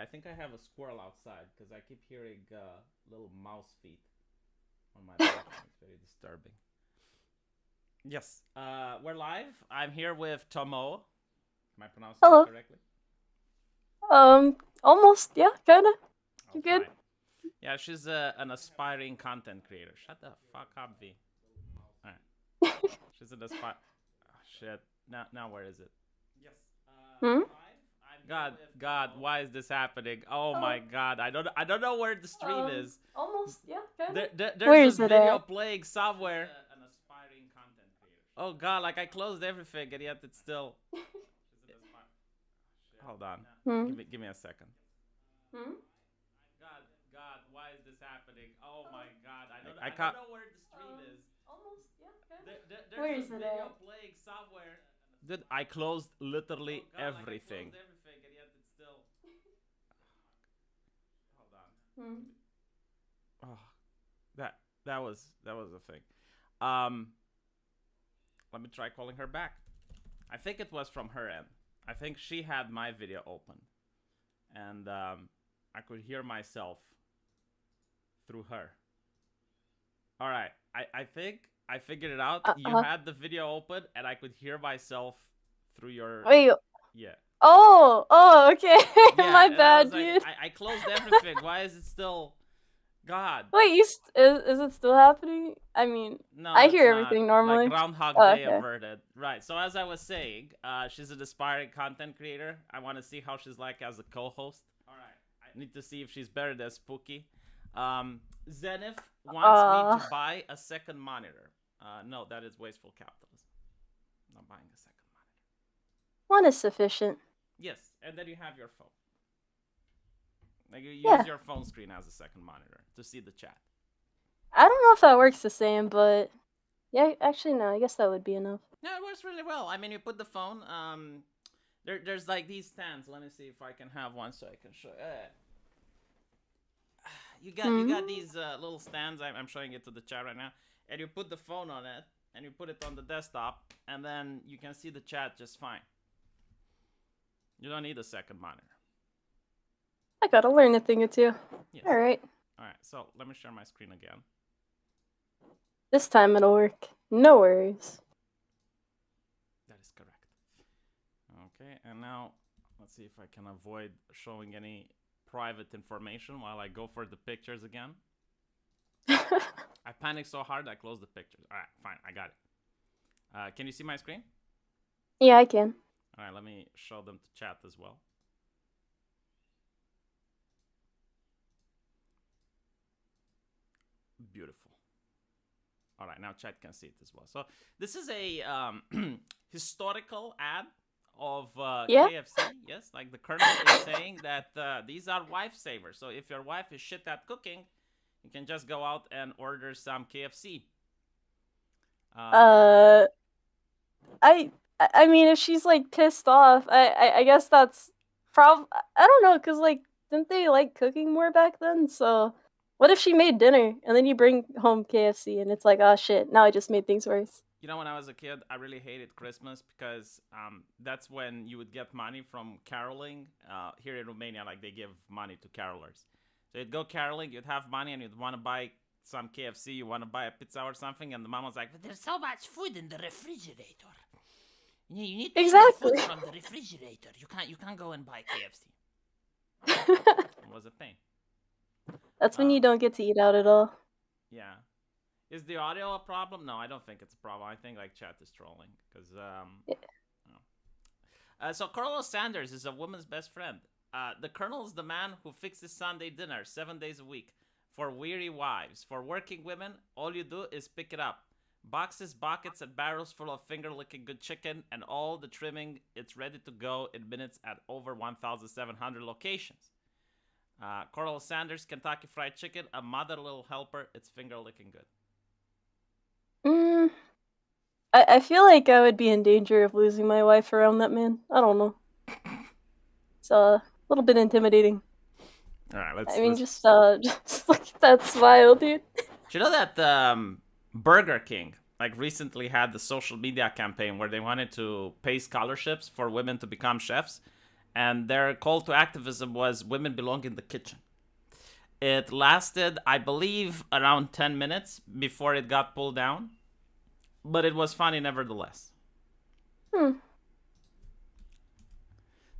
I think I have a squirrel outside because I keep hearing little mouse feet on my balcony. It's very disturbing. Yes, we're live. I'm here with Tomo. Am I pronouncing it Hello. correctly? Almost. Yeah, kinda. Oh, You good? fine. Yeah, she's an aspiring content creator. Shut the fuck up, V. All right. She's an aspiring. Oh, shit. Now where is it? Yes. Hmm. We're live. God, why is this happening? Oh Hello. my God, I don't know where the stream is. Almost. Yeah, kinda. There's Where a is it video at? playing somewhere. An aspiring content creator. Oh God, like I closed everything and yet it's still. Hold on. Hmm. Give me a second. Hmm. God, why is this happening? Oh my God, I can't. don't know where the stream is. Almost. Yeah, kinda. There's Where a is it video at? playing somewhere. Dude, I closed literally everything. Like I closed everything and yet it's still. Hold on. Hmm. Oh, that that was a thing. Um, let me try calling her back. I think it was from her end. I think she had my video open, and I could hear myself through her. All right, I think I figured it out. You Uh. had the video open, and I could hear myself through your. Wait. Yeah. Oh. Oh. Okay. Yeah, My and I was bad, like, dude. I closed everything. Why is it still? God. Wait. Is it still happening? I mean, No, I it's hear not. everything Like normally. Groundhog Oh, Day okay. averted. Right. So as I was saying, she's an aspiring content creator. I want to see how she's like as a co-host. All right. I need to see if she's better than Spooky. Zenith wants me Uh. to buy a second monitor. No, that is wasteful capitalism. I'm not buying a second monitor. One is sufficient. Yes, and then you have your phone. Like you use Yeah. your phone screen as a second monitor to see the chat. I don't know if that works the same, but yeah. Actually, no. I guess that would be enough. Yeah, it works really well. I mean, you put the phone. There's like these stands. Let me see if I can have one so I can show. You got Hmm. these little stands. I'm showing it to the chat right now, and you put the phone on it, and you put it on the desktop, and then you can see the chat just fine. You don't need a second monitor. I gotta learn a thing or two. Yes. All right. All right. So let me share my screen again. This time it'll work. No worries. That is correct. Okay, and now let's see if I can avoid showing any private information while I go for the pictures again. I panicked so hard I closed the pictures. All right, fine, I got it. Can you see my screen? Yeah, I can. All right, let me show them to chat as well. Beautiful. All right, now chat can see it as well. So this is a historical ad of Yeah. KFC. Yes, like the colonel is saying that these are wife savers. So if your wife is shit at cooking, you can just go out and order some KFC. Uh, I mean, if she's like pissed off, I guess that's I don't know, cause like, didn't they like cooking more back then? So, what if she made dinner and then you bring home KFC and it's like, oh shit, now I just made things worse. You know, when I was a kid, I really hated Christmas because that's when you would get money from caroling. Here in Romania, like they give money to carolers. So you'd go caroling, you'd have money, and you'd want to buy some KFC, you want to buy a pizza or something, and the mom was like, "But there's so much food in the refrigerator. You need to eat the Exactly. food from the refrigerator. You can't go and buy KFC." It was a pain. That's when you Um, don't get to eat out at all. yeah. Is the audio a problem? No, I don't think it's a problem. I think like chat is trolling because Yeah. So Colonel Sanders is a woman's best friend. The Colonel is the man who fixes Sunday dinner 7 days a week for weary wives. For working women, all you do is pick it up. Boxes, buckets, and barrels full of finger-licking good chicken and all the trimming. It's ready to go in minutes at over 1,700 locations. Colonel Sanders, Kentucky Fried Chicken, a mother little helper. It's finger-licking good. Mm, I feel like I would be in danger of losing my wife around that man. I don't know. It's a little bit intimidating. All right, I mean, let's just look at that smile, dude. Do you know that Burger King like recently had the social media campaign where they wanted to pay scholarships for women to become chefs, and their call to activism was women belong in the kitchen. It lasted, I believe, around 10 minutes before it got pulled down, but it was funny nevertheless. Hmm.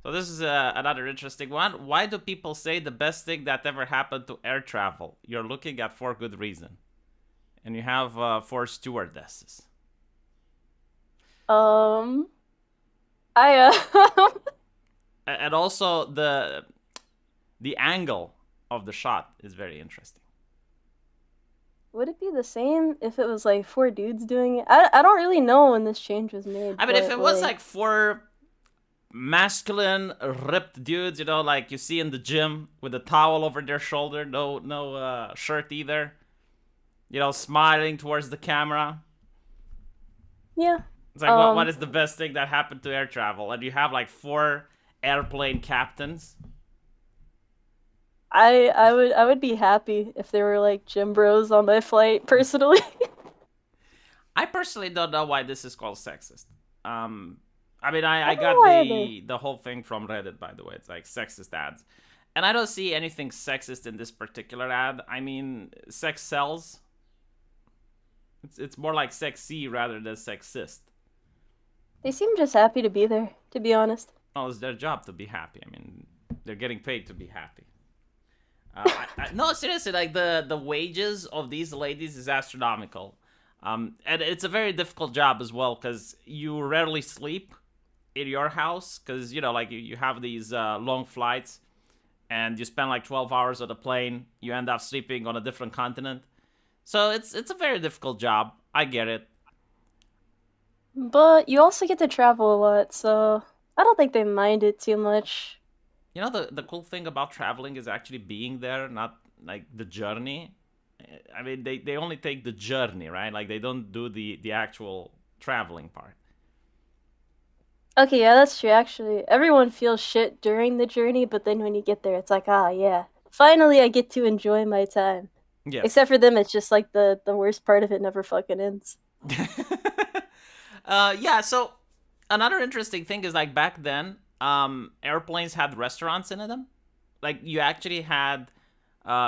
So this is another interesting one. Why do people say the best thing that ever happened to air travel? You're looking at for good reason. And you have 4 stewardesses. Um, I And also the angle of the shot is very interesting. would it be the same if it was like 4 dudes doing it? I don't really know when this change was made. I mean, if but it was like 4 masculine, ripped dudes, like you see in the gym with a towel over their shoulder, no shirt either, smiling towards the camera. yeah. It's like, what is the best thing that happened to air travel? And you have like 4 airplane captains. I would be happy if there were like gym bros on my flight, personally. I personally don't know why this is called sexist. I mean, I I don't got know either. the whole thing from Reddit, by the way. It's like sexist ads. And I don't see anything sexist in this particular ad. I mean, sex sells. It's more like sexy rather than sexist. They seem just happy to be there, to be honest. Oh, it's their job to be happy. I mean, they're getting paid to be happy. No, seriously, like the wages of these ladies is astronomical. And it's a very difficult job as well because you rarely sleep in your house because, like you have these long flights and you spend like 12 hours on a plane. You end up sleeping on a different continent. So it's a very difficult job. I get it. But you also get to travel a lot, so I don't think they mind it too much. The cool thing about traveling is actually being there, not like the journey. I mean, they only take the journey, right? Like they don't do the actual traveling part. Okay, yeah, that's true, actually. Everyone feels shit during the journey, but then when you get there, it's like, ah, yeah. Finally, I get to enjoy my time. Yes. Except for them, it's just like the worst part of it never fucking ends. Yeah. So another interesting thing is like back then, airplanes had restaurants in them. Like you actually had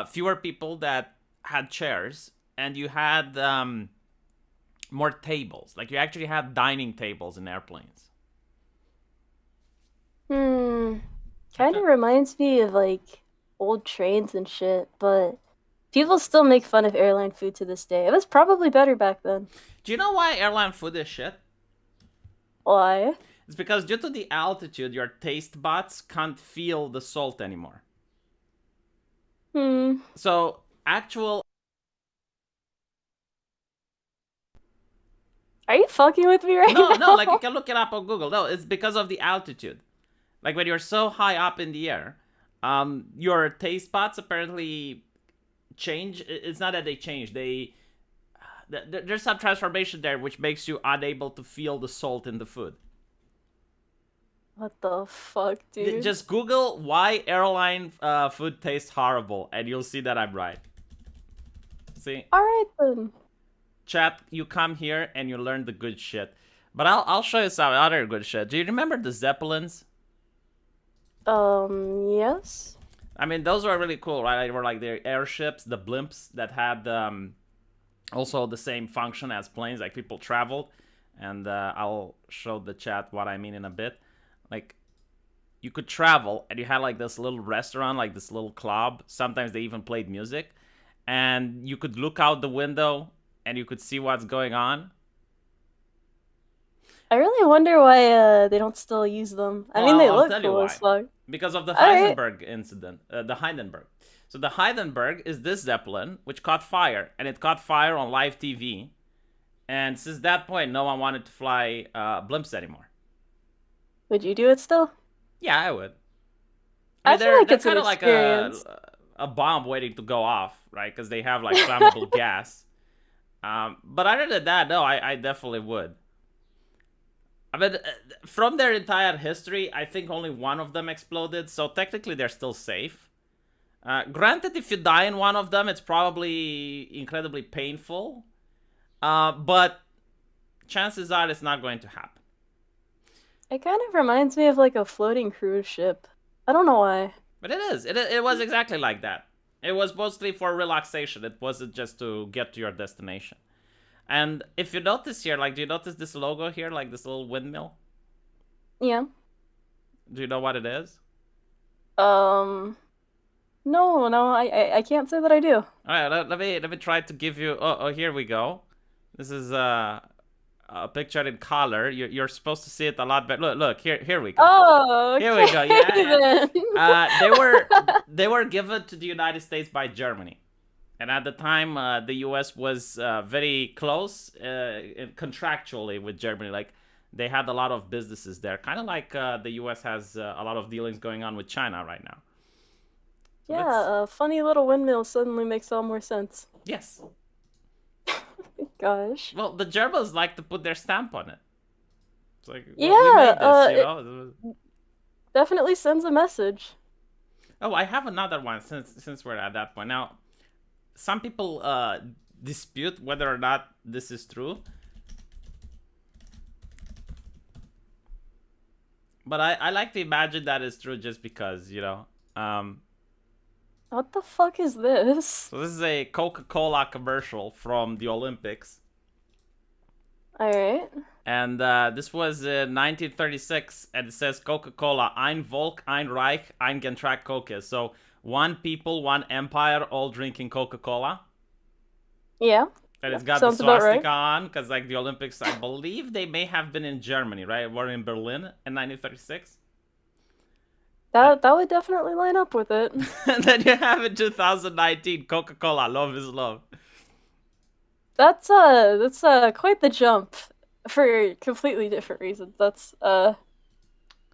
fewer people that had chairs, and you had more tables. Like you actually had dining tables in airplanes. Hmm. Kind of reminds me of like old trains and shit, but people still make fun of airline food to this day. It was probably better back then. Do you know why airline food is shit? Why? It's because due to the altitude, your taste buds can't feel the salt anymore. Hmm. So actual Are you fucking with me right no, like you now? can look it up on Google. No, it's because of the altitude. Like when you're so high up in the air, your taste buds apparently change. It's not that they change. There's some transformation there which makes you unable to feel the salt in the food. What the fuck, dude? Just Google why airline food tastes horrible, and you'll see that I'm right. See, Alright then. chat, you come here and you learn the good shit. But I'll show you some other good shit. Do you remember the Zeppelins? Yes. I mean, those were really cool, right? They were like the airships, the blimps that had also the same function as planes, like people traveled. And I'll show the chat what I mean in a bit. Like, you could travel and you had like this little restaurant, like this little club. Sometimes they even played music. And you could look out the window and you could see what's going on. I really wonder why they don't still use them. I Well, mean, they I'll look tell you cool as why. fuck. Because of the Alright. Heisenberg incident. The Hindenburg. So the Hindenburg is this Zeppelin, which caught fire. And it caught fire on live TV. And since that point, no one wanted to fly blimps anymore. Would you do it still? Yeah, I would. I I mean, feel like they're it's an kind of like experience. a bomb waiting to go off, right? Because they have like flammable gas. But other than that, no, I definitely would. I mean, from their entire history, I think only one of them exploded, so technically they're still safe. Granted, if you die in one of them, it's probably incredibly painful. But chances are it's not going to happen. It kind of reminds me of like a floating cruise ship. I don't know why. But it is. It was exactly like that. It was mostly for relaxation. It wasn't just to get to your destination. And if you notice here, like, do you notice this logo here, like this little windmill? Yeah. Do you know what it is? Um. No, I can't say that I do. All right, let me try to give you. Oh, here we go. This is a picture in color. You're supposed to see it a lot better. Look, here we go. Oh, Here we go. okay Yeah. then. They were given to the United States by Germany, and at the time, the U.S. was very close contractually with Germany. Like they had a lot of businesses there, kind of like the U.S. has a lot of dealings going on with China right now. So Yeah, a funny little windmill suddenly makes all more sense. yes. Gosh. Well, the Germans like to put their stamp on it. It's like, well, we Yeah, made this, you it know. definitely sends a message. Oh, I have another one since we're at that point. Now, some people dispute whether or not this is true. But I like to imagine that it's true just because, you know. What the fuck is this? So this is a CocaCola commercial from the Olympics. Alright. And this was in 1936, and it says Coca-Cola, Ein Volk, ein Reich, ein Gentrag Coke. So one people, one empire, all drinking Coca-Cola. Yeah. And it's got Sounds the about swastika right. on, because like the Olympics, I believe they may have been in Germany, right? We're in Berlin in 1936. That would definitely line up with it. And then you have in 2019, Coca-Cola, love is love. That's quite the jump for completely different reasons. That's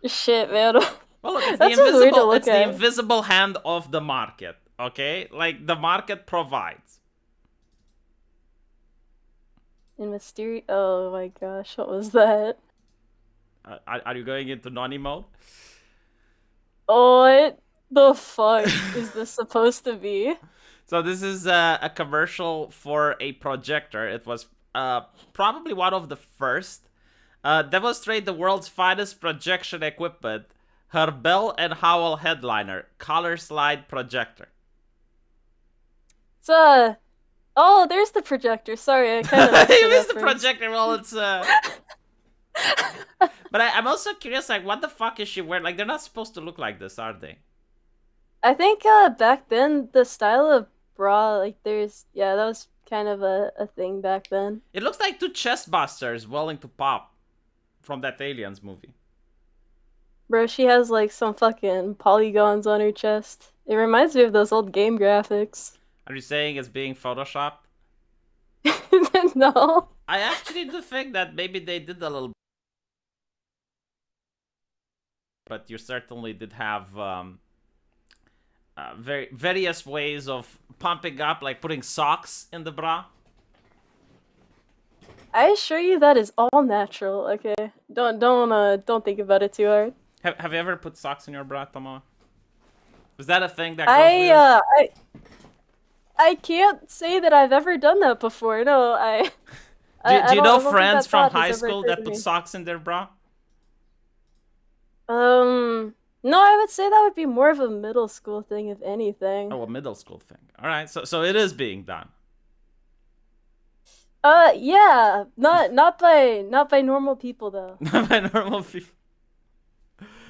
shit, man. Well, look, That's just weird to look it's the at. invisible hand of the market, okay? Like the market provides. In Mystery. Oh my gosh, what was that? Are you going into nonny mode? What the fuck is this supposed to be? So this is a commercial for a projector. It was probably one of the first. Demonstrate the world's finest projection equipment. Her Bell and Howell headliner, color slide projector. It's oh, there's the projector. Sorry, I kind of missed You it missed at the first. projector. Well, it's But I'm also curious, like, what the fuck is she wearing? Like, they're not supposed to look like this, are they? I think back then the style of bra, like that was kind of a thing back then. It looks like two chest busters willing to pop from that Aliens movie. Bro, she has like some fucking polygons on her chest. It reminds me of those old game graphics. Are you saying it's being photoshopped? No. I actually do think that maybe they did a little, but you certainly did have various ways of pumping up, like putting socks in the bra. I assure you that is all natural, okay? Don't think about it too hard. Have you ever put socks in your bra, Tomo? Is that a thing that goes weird? I can't say that I've ever done that before. No, Do you I know don't think friends that from thought has high ever school occurred that to put me. socks in their bra? No, I would say that would be more of a middle school thing, if anything. Oh, a middle school thing. All right, so it is being done. Yeah, not by normal people though. Not by normal people.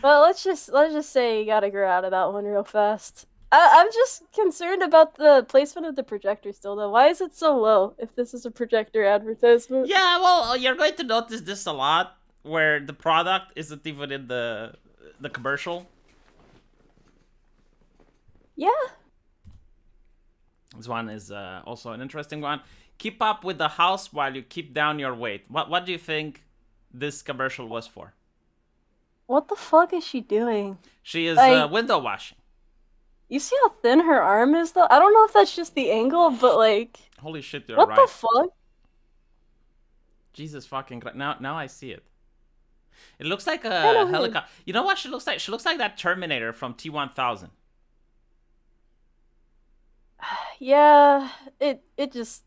But let's just say you gotta grow out of that one real fast. I'm just concerned about the placement of the projector still though. Why is it so low if this is a projector advertisement? Yeah, well, you're going to notice this a lot, where the product isn't even in the commercial. Yeah. This one is also an interesting one. Keep up with the house while you keep down your weight. What do you think this commercial was for? What the fuck is she doing? She is Like, window washing. you see how thin her arm is though? I don't know if that's just the angle, but like, Holy shit, you're what the right. fuck? Jesus fucking Christ. Now I see it. It looks like Kinda a weird. helicopter. You know what she looks like? She looks like that Terminator from T-1000. Yeah, it just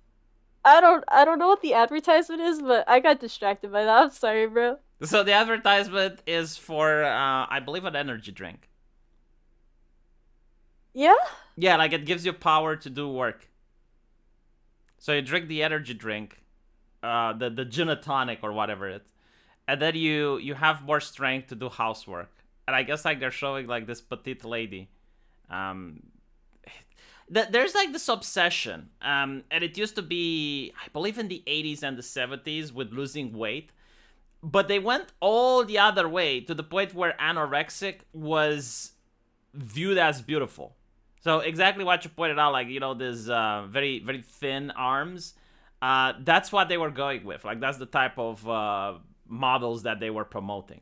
I don't know what the advertisement is, but I got distracted by that. I'm sorry, bro. So the advertisement is for, I believe, an energy drink. Yeah? Yeah, like it gives you power to do work. So you drink the energy drink, the gin and tonic or whatever it, and then you have more strength to do housework. And I guess like they're showing like this petite lady. Um, there's like this obsession, and it used to be, I believe, in the 80s and the 70s with losing weight, but they went all the other way to the point where anorexic was viewed as beautiful. So exactly what you pointed out, like, this very very thin arms. That's what they were going with. Like that's the type of models that they were promoting.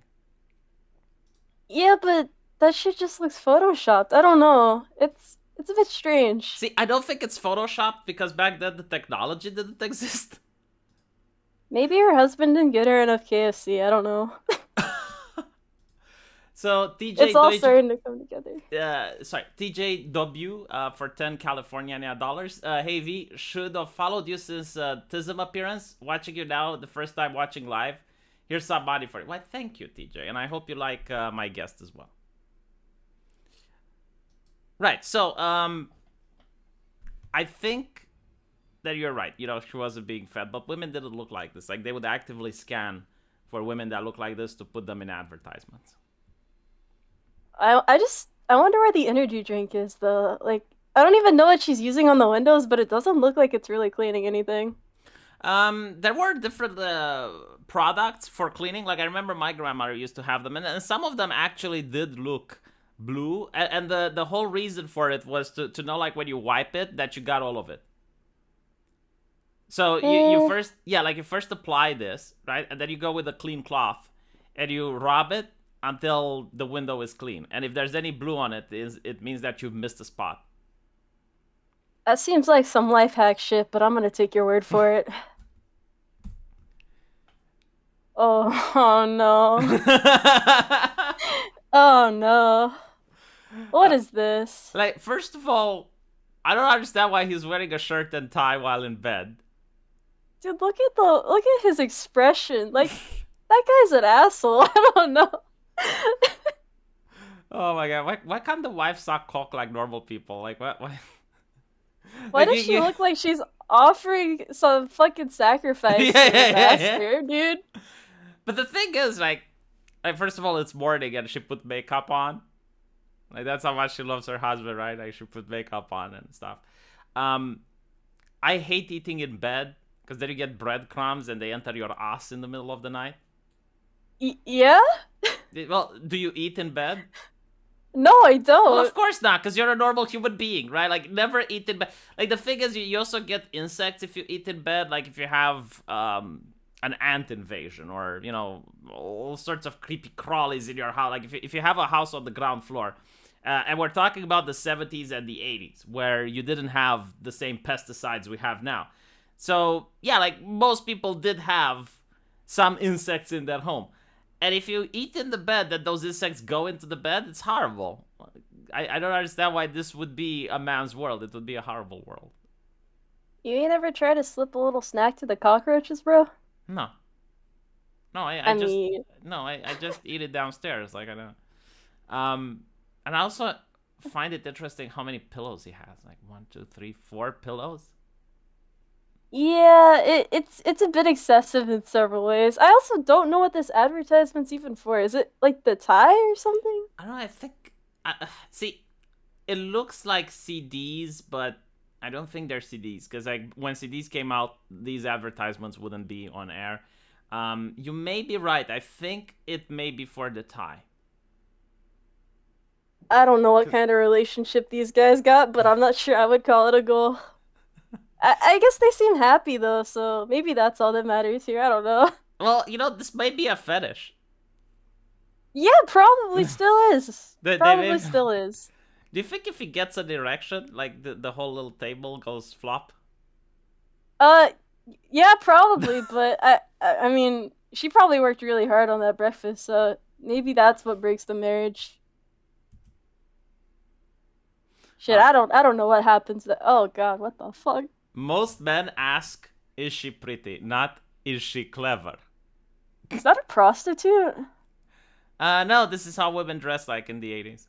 Yeah, but that shit just looks photoshopped. I don't know. It's a bit strange. See, I don't think it's photoshopped because back then the technology didn't exist. Maybe her husband didn't get her enough KFC. I don't know. So TJ, It's all starting to come together. TJW for 10 California dollars. Hey V, should have followed you since Tism appearance. Watching you now, the first time watching live. Here's some money for it. Why, thank you, TJ, and I hope you like my guest as well. Right. So I think that you're right. She wasn't being fed, but women didn't look like this. Like they would actively scan for women that look like this to put them in advertisements. I wonder where the energy drink is though. Like I don't even know what she's using on the windows, but it doesn't look like it's really cleaning anything. There were different products for cleaning. Like I remember my grandmother used to have them, and some of them actually did look blue. And the whole reason for it was to know, like when you wipe it, that you got all of it. So you first, yeah, like you first apply this, right, and then you go with a clean cloth, and you rub it until the window is clean. And if there's any blue on it, it means that you've missed a spot. That seems like some life hack shit, but I'm gonna take your word for it. Oh no. Oh no. What is this? Like, first of all, I don't understand why he's wearing a shirt and tie while in bed. Dude, look at his expression. Like that guy's an asshole. I don't know. Oh my god, why can't the wife suck cock like normal people? Like what? Why Why does she look like she's offering some fucking sacrifice to the master, dude? But the thing is, like, first of all, it's morning and she put makeup on. Like that's how much she loves her husband, right? Like she put makeup on and stuff. I hate eating in bed because then you get breadcrumbs and they enter your ass in the middle of the night. Yeah? Well, do you eat in bed? No, I don't. Well, of course not, because you're a normal human being, right? Like, never eat in bed. Like, the thing is, you also get insects if you eat in bed. Like, if you have an ant invasion or, all sorts of creepy crawlies in your house. Like, if you have a house on the ground floor, and we're talking about the 70s and the 80s, where you didn't have the same pesticides we have now. So, yeah, like, most people did have some insects in their home. And if you eat in the bed that those insects go into the bed, it's horrible. I don't understand why this would be a man's world. It would be a horrible world. You ain't ever tried to slip a little snack to the cockroaches, bro? No. No, I just eat it downstairs. Like I don't. And I also find it interesting how many pillows he has. Like 1, 2, 3, 4 pillows. Yeah, it's a bit excessive in several ways. I also don't know what this advertisement's even for. Is it like the tie or something? I don't know. I think. See, it looks like CDs, but I don't think they're CDs because like when CDs came out, these advertisements wouldn't be on air. You may be right. I think it may be for the tie. I don't know what kind of relationship these guys got, but I'm not sure I would call it a goal. I guess they seem happy though, so maybe that's all that matters here. I don't know. Well, this might be a fetish. Yeah, probably still is. Probably still is. Do you think if he gets an erection, like the whole little table goes flop? Yeah, probably, but I mean, she probably worked really hard on that breakfast, so maybe that's what breaks the marriage. Shit, I don't know what happens. Oh god, what the fuck? Most men ask, "Is she pretty?" Not, "Is she clever?" Is that a prostitute? No, this is how women dress like in the 80s.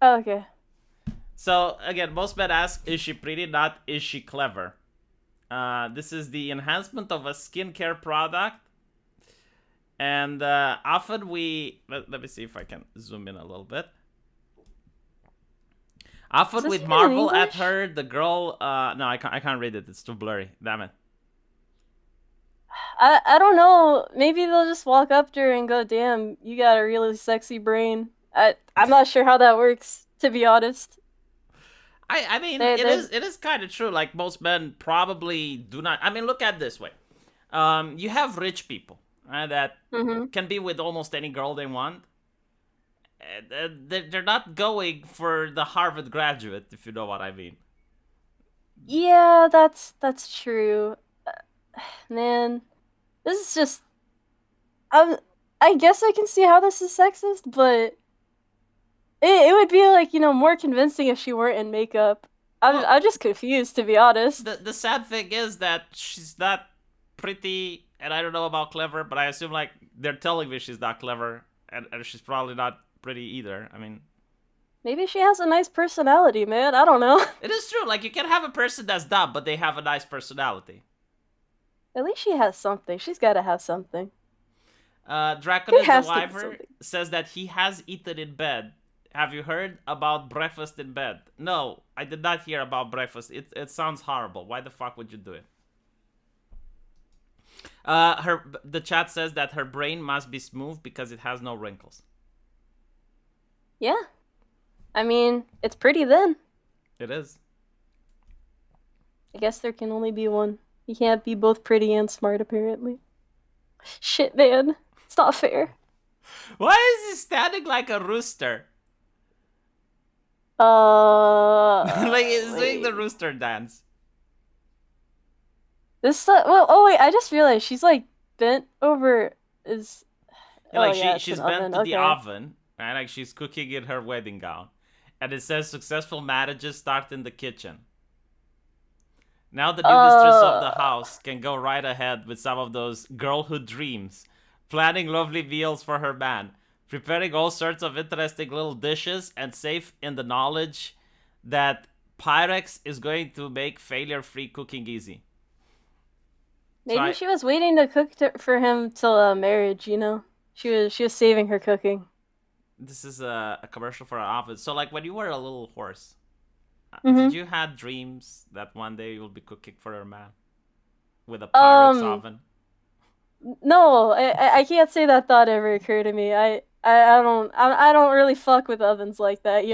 Oh, okay. So again, most men ask, is she pretty? Not, is she clever? This is the enhancement of a skincare product. And often we... Let me see if I can zoom in a little bit. Often we marvel at her, the girl... no, I can't read it. It's too blurry. Damn it. I don't know. Maybe they'll just walk up to her and go, "Damn, you got a really sexy brain." I'm not sure how that works, to be honest. I mean, it is kind of true. Like, most men probably do not... I mean, look at it this way. You have rich people that can be with almost any girl they want. They're not going for the Harvard graduate, if you know what I mean. Yeah, that's true. Man, this is just... I guess I can see how this is sexist, but it would be like, more convincing if she weren't in makeup. I'm just confused, to be honest. The sad thing is that she's not pretty, and I don't know about clever, but I assume like they're telling me she's not clever, and she's probably not pretty either. I mean, maybe she has a nice personality, man. I don't know. It is true. Like, you can have a person that's dumb, but they have a nice personality. At least she has something. She's got to have something. Draconis the Wyvern says that he has eaten in bed. Have you heard about breakfast in bed? No, I did not hear about breakfast. It sounds horrible. Why the fuck would you do it? The chat says that her brain must be smooth because it has no wrinkles. Yeah. I mean, it's pretty then. It is. I guess there can only be one. You can't be both pretty and smart, apparently. Shit, man. It's not fair. Why is he standing like a rooster? Like, he's doing the rooster dance. This oh wait, I just realized she's like bent over she's bent to the oven, and like she's cooking in her wedding gown. And it says successful marriages start in the kitchen. Now the new mistress of the house can go right ahead with some of those girlhood dreams, planning lovely meals for her man, preparing all sorts of interesting little dishes, and safe in the knowledge that Pyrex is going to make failure-free cooking easy. Maybe she was waiting to cook for him till marriage, She was saving her cooking. This is a commercial for an office. So, like, when you were a little horse, did you have dreams that one day you'll be cooking for your man with a Pyrex oven? No, I can't say that thought ever occurred to me. I don't really fuck with ovens like that,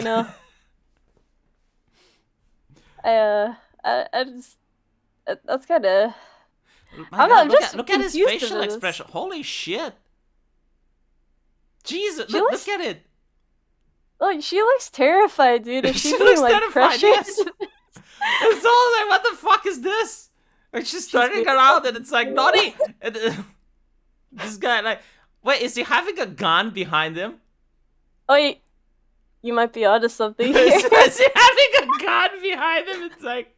I just... that's kind of... Look at his facial expression. Holy shit. Jesus, look at it. Oh, she looks terrified, dude. Is she looks like terrified, yes. It's all like, what the fuck is this? And she's turning around and it's like, Noddy! This guy, like, wait, is he having a gun behind him? Oh, you might be onto something here. Is he having a gun behind him? It's like...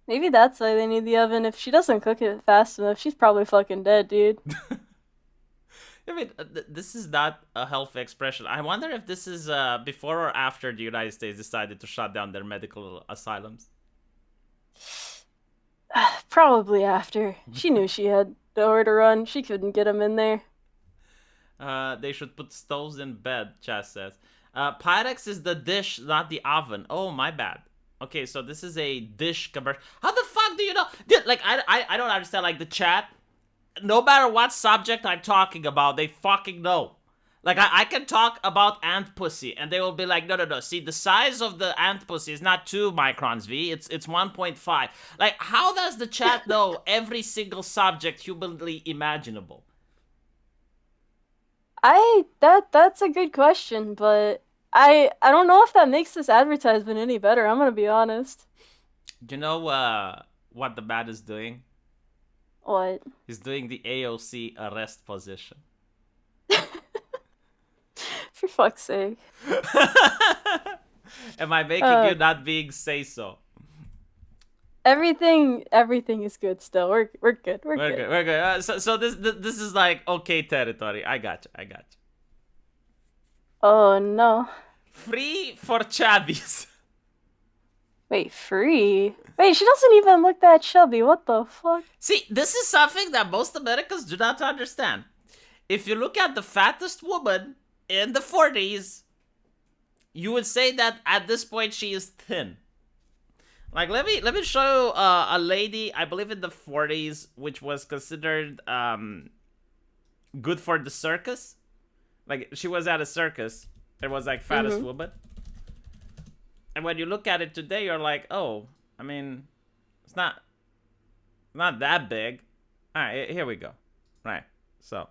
Maybe that's why they need the oven. If she doesn't cook it fast enough, she's probably fucking dead, dude. I mean, this is not a healthy expression. I wonder if this is before or after the United States decided to shut down their medical asylums. Probably after. She knew she had nowhere to run. She couldn't get them in there. They should put stoves in bed, Chas says. Pyrex is the dish, not the oven. Oh, my bad. Okay, so this is a dish commercial. How the fuck do you know? Dude, like, I don't understand, like, the chat. No matter what subject I'm talking about, they fucking know. Like, I can talk about ant pussy, and they will be like, no. See, the size of the ant pussy is not 2 microns, V. It's 1.5. Like, how does the chat know every single subject humanly imaginable? That's a good question, but I don't know if that makes this advertisement any better. I'm gonna be honest. Do you know what the man is doing? What? He's doing the AOC arrest position. For fuck's sake. Am I making you not being say so? everything is good still. We're good. We're We're good. good. We're good. So this is like okay territory. I got you. I got you. Oh no. Free for chubbies. Wait, free? Wait, she doesn't even look that chubby. What the fuck? See, this is something that most Americans do not understand. If you look at the fattest woman in the 40s, you would say that at this point she is thin. Like let me show you a lady I believe in the 40s, which was considered good for the circus. Like she was at a circus. It was like fattest woman. And when you look at it today, you're like, oh, I mean, it's not that big. All right, here we go. Right, so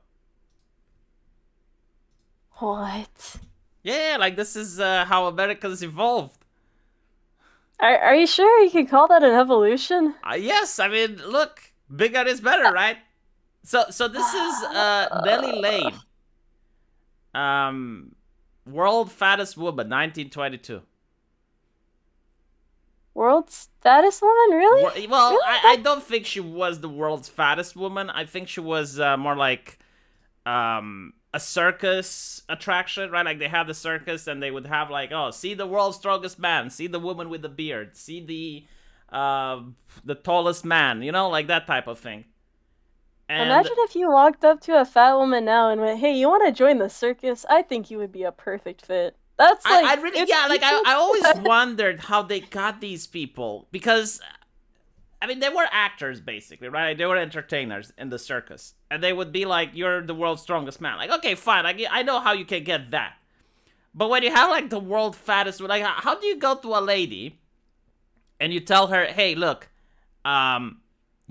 What? yeah, like this is how Americans evolved. Are you sure you can call that an evolution? Yes, I mean, look, bigger is better, right? So this is Nellie Lane, um, world fattest woman, 1922. World's fattest woman? Really? Well, Really? I don't think she was the world's fattest woman. I think she was more like a circus attraction, right? Like they have the circus and they would have like, oh, see the world's strongest man, see the woman with the beard, see the tallest man, you know, like that type of thing. And Imagine if you walked up to a fat woman now and went, "Hey, you want to join the circus? I think you would be a perfect fit." That's like, I really, yeah, like I always wondered how they got these people because I mean, they were actors basically, right? They were entertainers in the circus, and they would be like, "You're the world's strongest man." Like, okay, fine, I know how you can get that, but when you have like the world fattest, like, how do you go to a lady and you tell her, "Hey, look,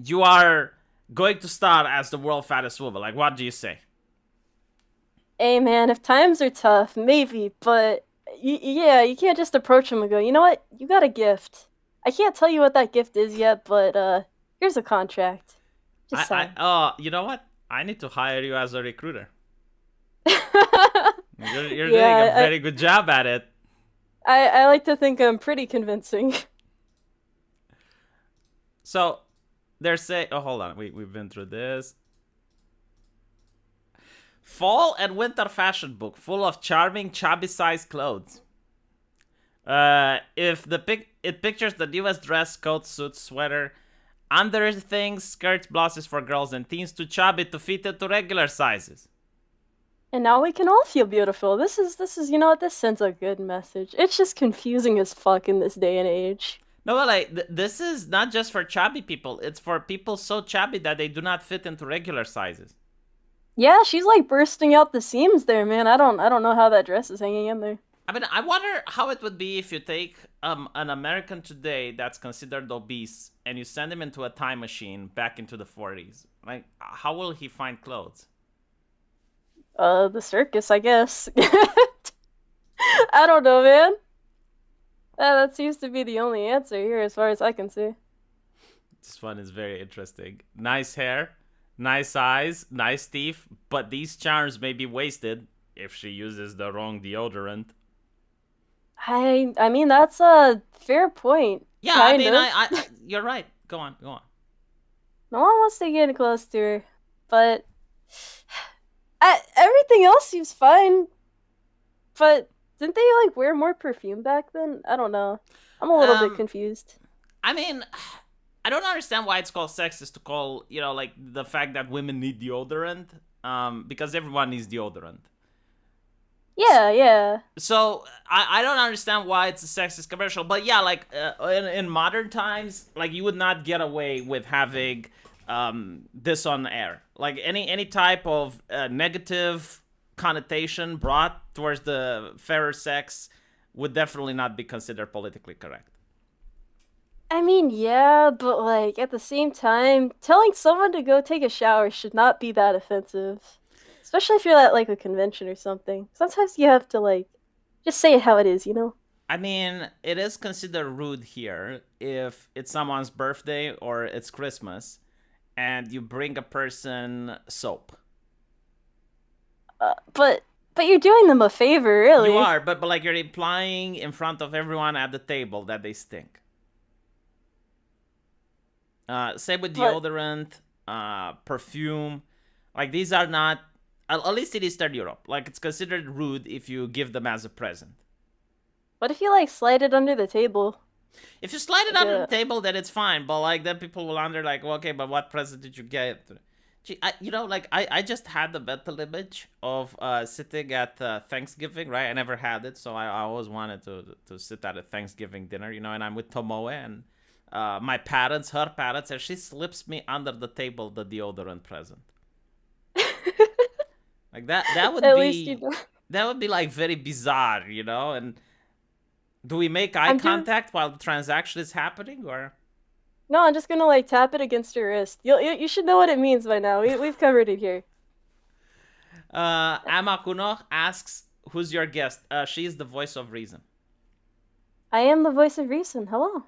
you are going to start as the world fattest woman"? Like, what do you say? hey man, if times are tough, maybe, but yeah, you can't just approach them and go, "You know what? You got a gift. I can't tell you what that gift is yet, but here's a contract." Just saying. You know what? I need to hire you as a recruiter. You're doing a Yeah, very good job at it. I like to think I'm pretty convincing. So they're saying, oh, hold on, we've been through this. Fall and winter fashion book full of charming chubby-sized clothes. If it pictures the newest dress, coat, suit, sweater, under things, skirts, blouses for girls and teens, too chubby to fit into regular sizes. And now we can all feel beautiful. This is you know what, this sends a good message. It's just confusing as fuck in this day and age. No, but like this is not just for chubby people. It's for people so chubby that they do not fit into regular sizes. Yeah, she's like bursting out the seams there, man. I don't know how that dress is hanging in there. I mean, I wonder how it would be if you take an American today that's considered obese and you send him into a time machine back into the 40s. Like, how will he find clothes? The circus, I guess. I don't know, man. That seems to be the only answer here as far as I can see. This one is very interesting. Nice hair, nice eyes, nice teeth, but these charms may be wasted if she uses the wrong deodorant. I mean that's a fair point. Yeah, I Kind mean, of. you're right. Go on, go on. No one wants to get close to her, but everything else seems fine. But didn't they like wear more perfume back then? I don't know. I'm a little bit Um, confused. I mean, I don't understand why it's called sexist to call, like the fact that women need deodorant, because everyone needs deodorant. Yeah, yeah. So I don't understand why it's a sexist commercial, but yeah, like in modern times, like you would not get away with having this on air. Like any type of negative connotation brought towards the fairer sex would definitely not be considered politically correct. I mean, yeah, but like at the same time, telling someone to go take a shower should not be that offensive. Especially if you're at like a convention or something. Sometimes you have to like just say it how it is, you know? I mean, it is considered rude here if it's someone's birthday or it's Christmas and you bring a person soap. But you're doing them a favor, You really. are, but like you're implying in front of everyone at the table that they stink. Same with But deodorant, perfume. Like these are not, at least in Eastern Europe. Like it's considered rude if you give them as a present. what if you like slide it under the table? If you slide it Like under the a table, then it's fine. But like then people will wonder, like, well, okay, but what present did you get? Gee, I just had the mental image of sitting at Thanksgiving, right? I never had it, so I always wanted to sit at a Thanksgiving dinner, and I'm with Tomoe and my parents, her parents, and she slips me under the table the deodorant present. Like that would at least you be know. that would be like very bizarre. And do we make eye I'm just contact while the transaction is happening, or? no, I'm just gonna like tap it against your wrist. You should know what it means by now. We've covered it here. Amakuno asks, "Who's your guest?" She is the voice of reason. I am the voice of reason. Hello.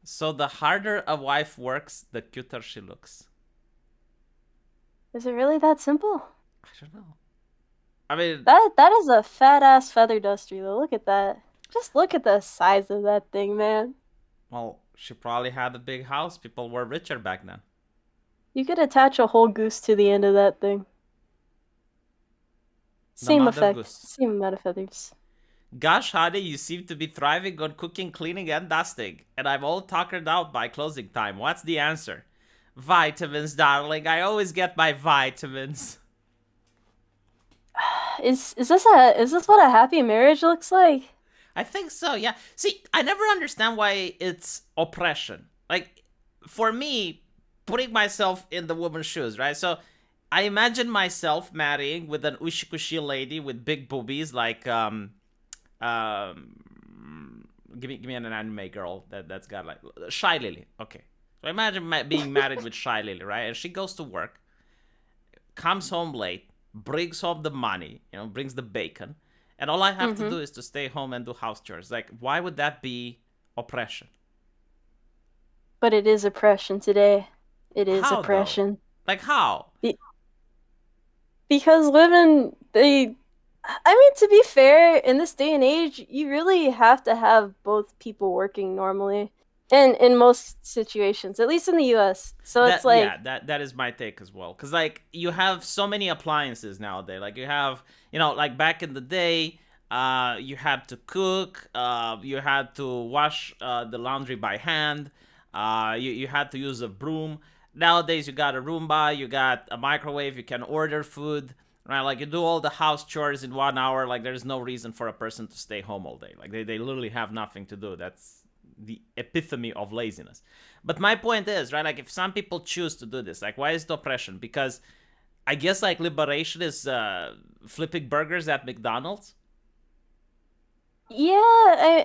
So the harder a wife works, the cuter she looks. Is it really that simple? I don't know. I mean, That is a fat ass feather duster though. Look at that. Just look at the size of that thing, man. well, she probably had a big house. People were richer back then. You could attach a whole goose to the end of that thing. The Same mother effect. goose. Same amount of feathers. Gosh, honey, you seem to be thriving on cooking, cleaning, and dusting, and I'm all tuckered out by closing time. What's the answer? Vitamins, darling. I always get my vitamins. Is this what a happy marriage looks like? I think so, yeah. See, I never understand why it's oppression. Like, for me, putting myself in the woman's shoes, right? So, I imagine myself marrying with an ushikushi lady with big boobies, like, give me an anime girl that's got, like, Shy Lily. Okay. So, imagine being married with Shy Lily, right? And she goes to work, comes home late, brings home the money, brings the bacon, and all I have to do is to stay home and do house chores. Like, why would that be oppression? But it is oppression today. It is How though? oppression. Like how? Be- because women, I mean, to be fair, in this day and age, you really have to have both people working normally. In most situations, at least in the US. So it's That yeah, like, that is my take as well. Cause like you have so many appliances nowadays. Like you have, like back in the day, you had to cook, you had to wash the laundry by hand, you had to use a broom. Nowadays you got a Roomba, you got a microwave, you can order food, right? Like you do all the house chores in 1 hour. Like there's no reason for a person to stay home all day. Like they literally have nothing to do. That's the epitome of laziness. But my point is, right, like if some people choose to do this, like why is it oppression? Because I guess like liberation is flipping burgers at McDonald's. yeah,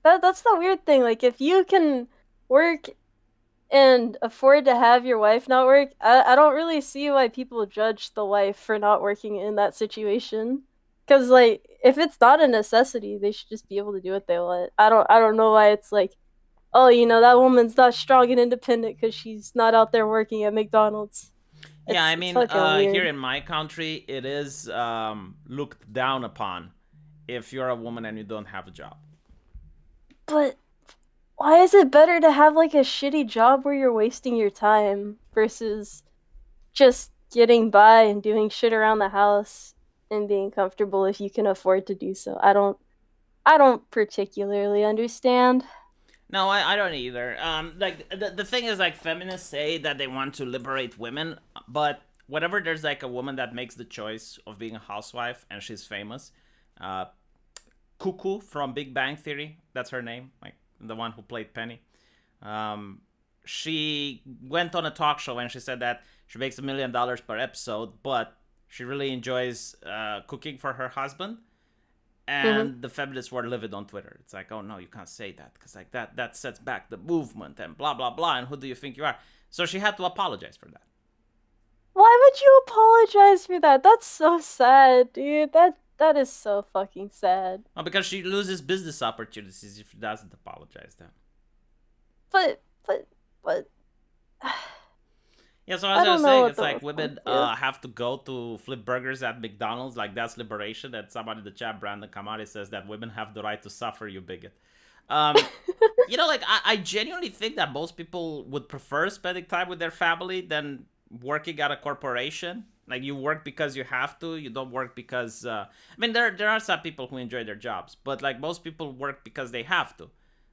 that's the weird thing. Like if you can work and afford to have your wife not work, I don't really see why people judge the wife for not working in that situation. Cause like if it's not a necessity, they should just be able to do what they want. I don't know why it's like, oh, that woman's not strong and independent because she's not out there working at McDonald's. Yeah, I It's mean, fucking here weird. in my country, it is looked down upon if you're a woman and you don't have a job. But why is it better to have like a shitty job where you're wasting your time versus just getting by and doing shit around the house and being comfortable if you can afford to do so? I don't particularly understand. No, I don't either. Like the thing is, like feminists say that they want to liberate women, but whenever there's like a woman that makes the choice of being a housewife and she's famous, uh, Cuckoo from Big Bang Theory, that's her name, like the one who played Penny. Um, she went on a talk show and she said that she makes $1 million per episode, but she really enjoys cooking for her husband. Hmm. And the feminists were livid on Twitter. It's like, oh no, you can't say that because like that sets back the movement and blah blah blah. And who do you think you are? So she had to apologize for that. Why would you apologize for that? That's so sad, dude. That is so fucking sad. Well, because she loses business opportunities if she doesn't apologize. Then. But but Yeah, so I as I don't was know saying, what it's the like response women is. have to go to flip burgers at McDonald's. Like that's liberation. And somebody in the chat, Brandon Kamari, says that women have the right to suffer. You bigot. Like I genuinely think that most people would prefer spending time with their family than working at a corporation. Like you work because you have to. You don't work because. There are some people who enjoy their jobs, but like most people work because they have to.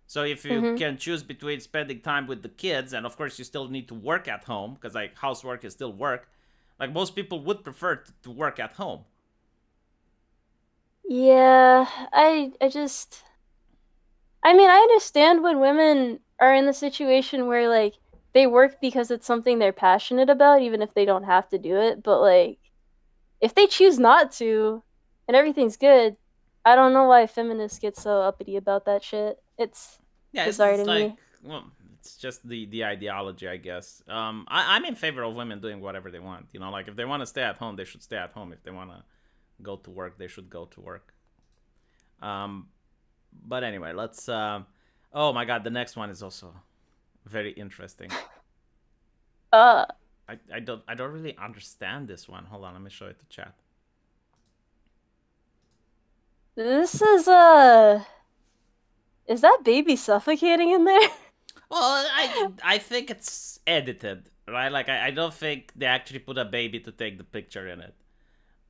So if you Mm-hmm. can choose between spending time with the kids, and of course you still need to work at home because like housework is still work. Like most people would prefer to work at home. Yeah, I mean, I understand when women are in the situation where like they work because it's something they're passionate about, even if they don't have to do it. But like, if they choose not to, and everything's good, I don't know why feminists get so uppity about that shit. It's Yeah, bizarre it's to like, me. well, it's just the ideology, I guess. I'm in favor of women doing whatever they want. Like if they want to stay at home, they should stay at home. If they want to go to work, they should go to work. Um, but anyway, let's. Oh my god, the next one is also very interesting. Uh, I don't really understand this one. Hold on, let me show it to chat. this is that baby suffocating in there? Well, I think it's edited, right? Like I don't think they actually put a baby to take the picture in it.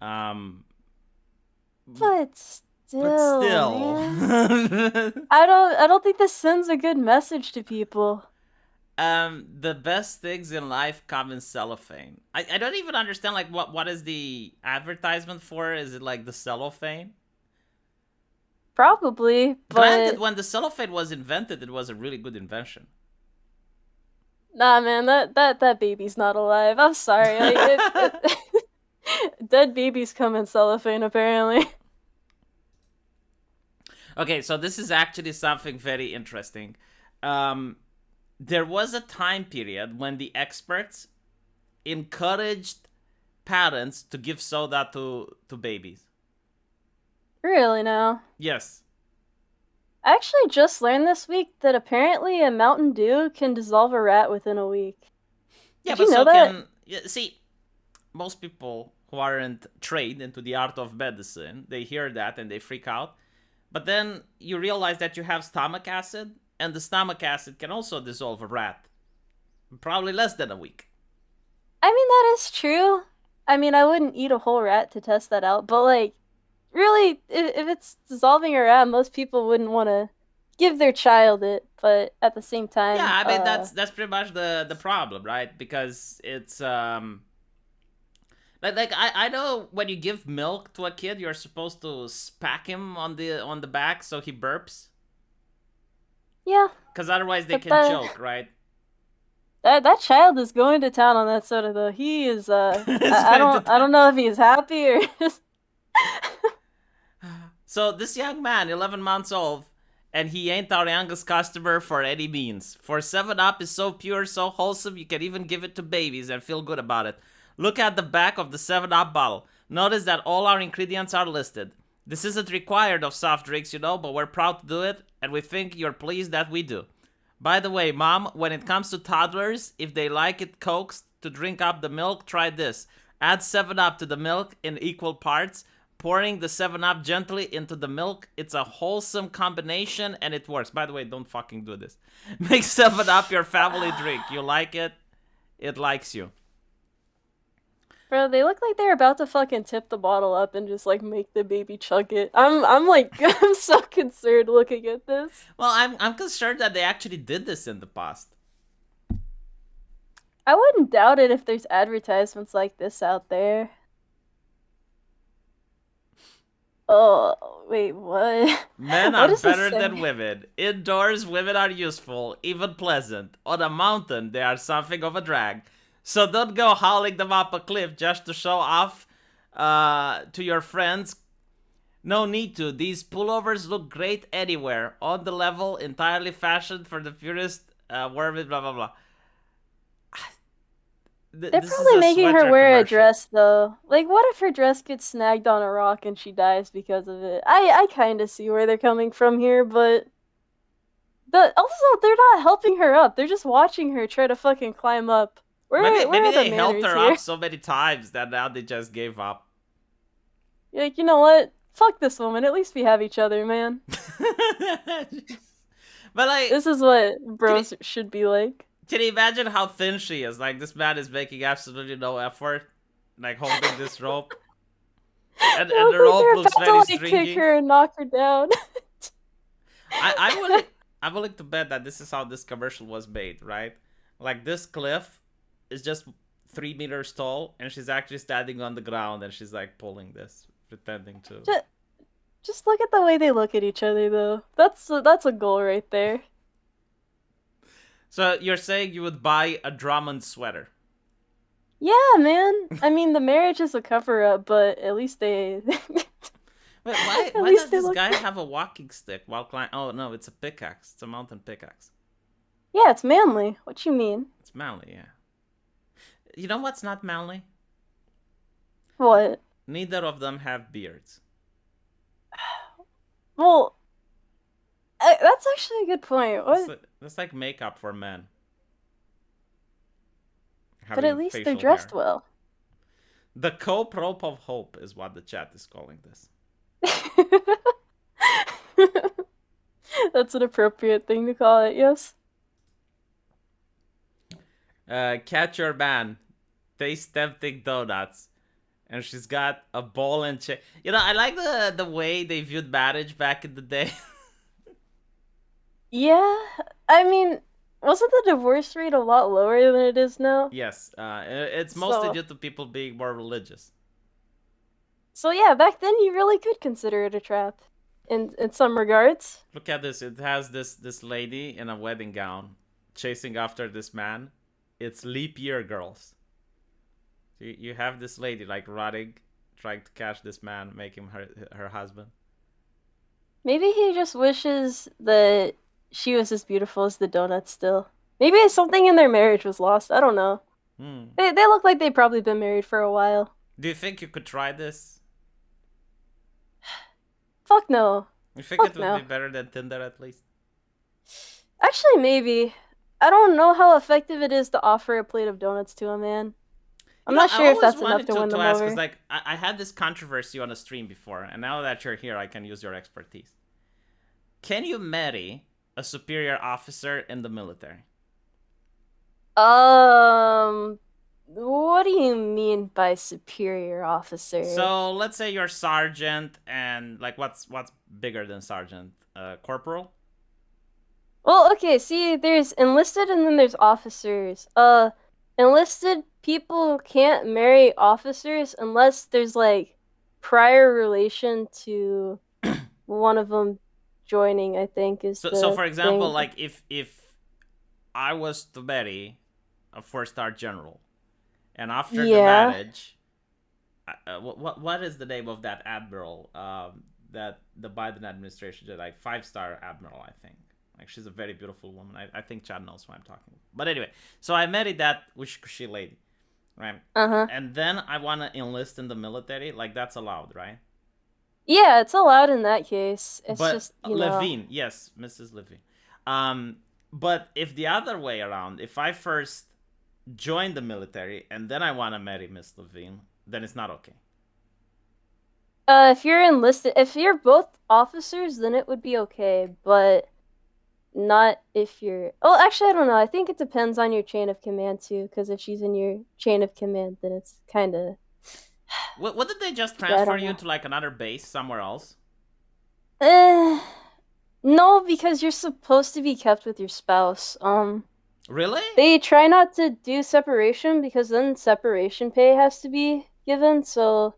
Um, But but still, still. man. I don't think this sends a good message to people. The best things in life come in cellophane. I don't even understand like what is the advertisement for? Is it like the cellophane? Probably, Granted, but when the cellophane was invented, it was a really good invention. nah, man, that baby's not alive. I'm sorry. Like it dead babies come in cellophane apparently. Okay, so this is actually something very interesting. Um, there was a time period when the experts encouraged parents to give soda to babies. Really now. Yes. I actually just learned this week that apparently a Mountain Dew can dissolve a rat within a week. Yeah, Did but you know so that? can see most people who aren't trained into the art of medicine, they hear that and they freak out. But then you realize that you have stomach acid, and the stomach acid can also dissolve a rat. Probably less than a week. I mean, that is true. I mean, I wouldn't eat a whole rat to test that out, but like, really, if it's dissolving a rat, most people wouldn't want to give their child it. But at the same Yeah, time, I mean that's pretty much the problem, right? Because it's like I know when you give milk to a kid, you're supposed to smack him on the back so he burps, yeah, because otherwise they but can choke, right? that child is going to town on that soda though. He is It's I going to don't I don't know if he's happy or just So this young man, 11 months old, and he ain't our youngest customer for any means. For 7 Up is so pure, so wholesome, you can even give it to babies and feel good about it. Look at the back of the 7 Up bottle. Notice that all our ingredients are listed. This isn't required of soft drinks, but we're proud to do it, and we think you're pleased that we do. By the way, Mom, when it comes to toddlers, if they like it coaxed to drink up the milk, try this. Add 7 Up to the milk in equal parts, pouring the 7 Up gently into the milk. It's a wholesome combination and it works. By the way, don't fucking do this. Make 7 Up your family drink. You like it, it likes you. bro. They look like they're about to fucking tip the bottle up and just like make the baby chug it. I'm like I'm so concerned looking at this. Well, I'm concerned that they actually did this in the past. I wouldn't doubt it if there's advertisements like this out there. Oh, wait, what? Men What are does this better say? than women. Indoors, women are useful, even pleasant. On a mountain, they are something of a drag. So don't go hauling them up a cliff just to show off to your friends. No need to. These pullovers look great anywhere. On the level, entirely fashioned for the purest worm, blah, blah, blah. They're This is probably a making her sweatshirt wear a commercial. dress though. Like, what if her dress gets snagged on a rock and she dies because of it? I kind of see where they're coming from here, but also they're not helping her up. They're just watching her try to fucking climb up. Maybe Where maybe are the they helped manners her here? up so many times that now they just gave up. You're like, you know what? Fuck this woman. At least we have each other, man. But like, This is what can you, bros should be like. can you imagine how thin she is? Like this man is making absolutely no effort, like holding this rope, They and look the like rope they're looks about to very like kick stringy. her and knock her down. I I'm willing I'm willing to bet that this is how this commercial was made, right? Like this cliff is just 3 meters tall, and she's actually standing on the ground, and she's like pulling this, pretending to. just, just look at the way they look at each other, though. That's a goal right there. So you're saying you would buy a Drummond sweater? Yeah, man. I mean, the marriage is a cover up, but at least they. Wait, why At why least does they this look. guy have a walking stick while climbing? Oh no, it's a pickaxe. It's a mountain pickaxe. Yeah, it's manly. What you mean? It's manly, yeah. You know what's not manly? What? Neither of them have beards. Well, that's actually a good point. What? That's like makeup for men. But at Having least they're facial dressed hair. well. The cope rope of hope is what the chat is calling this. That's an appropriate thing to call it, yes. Catch your man. Taste tempting donuts. And she's got a ball and chain. You know, I like the way they viewed marriage back in the day. Yeah, I mean, wasn't the divorce rate a lot lower than it is now? Yes, it's mostly So, due to people being more religious. so yeah, back then you really could consider it a trap, in some regards. Look at this. It has this lady in a wedding gown chasing after this man. It's leap year girls. So you have this lady like running, trying to catch this man, make him her husband. Maybe he just wishes that she was as beautiful as the donuts still. Maybe something in their marriage was lost. I don't know. Hmm. They look like they've probably been married for a while. Do you think you could try this? Fuck no. You think it Fuck would be no. better than Tinder at least? Actually, maybe. I don't know how effective it is to offer a plate of donuts to a man. I'm You know, not I sure if always that's enough wanted to win to them ask because over. like I had this controversy on a stream before, and now that you're here, I can use your expertise. Can you marry a superior officer in the military? What do you mean by superior officer? So let's say you're sergeant, and like what's bigger than sergeant? Corporal. Well, okay, see, there's enlisted and then there's officers. Enlisted people can't marry officers unless there's like prior relation to one of them joining, I think is So the for example, thing. like if I was to marry a 4-star general, and after the Yeah. marriage, what is the name of that admiral that the Biden administration did? Like 5-star admiral, I think. Like she's a very beautiful woman. I think Chad knows what I'm talking about. But anyway, so I married that Wishy lady, right? Uh-huh. And then I want to enlist in the military. Like that's allowed, right? Yeah, it's allowed in that case. It's But just, Levine, yes, Mrs. Levine. But if the other way around, if I first join the military and then I want to marry Miss Levine, then it's not okay. if you're enlisted, if you're both officers, then it would be okay, but not if you're. Oh, actually, I don't know. I think it depends on your chain of command too, because if she's in your chain of command, then it's kind of. What did they just Yeah, I transfer don't you know. to like another base somewhere else? Eh, no, because you're supposed to be kept with your spouse. Really? They try not to do separation because then separation pay has to be given, so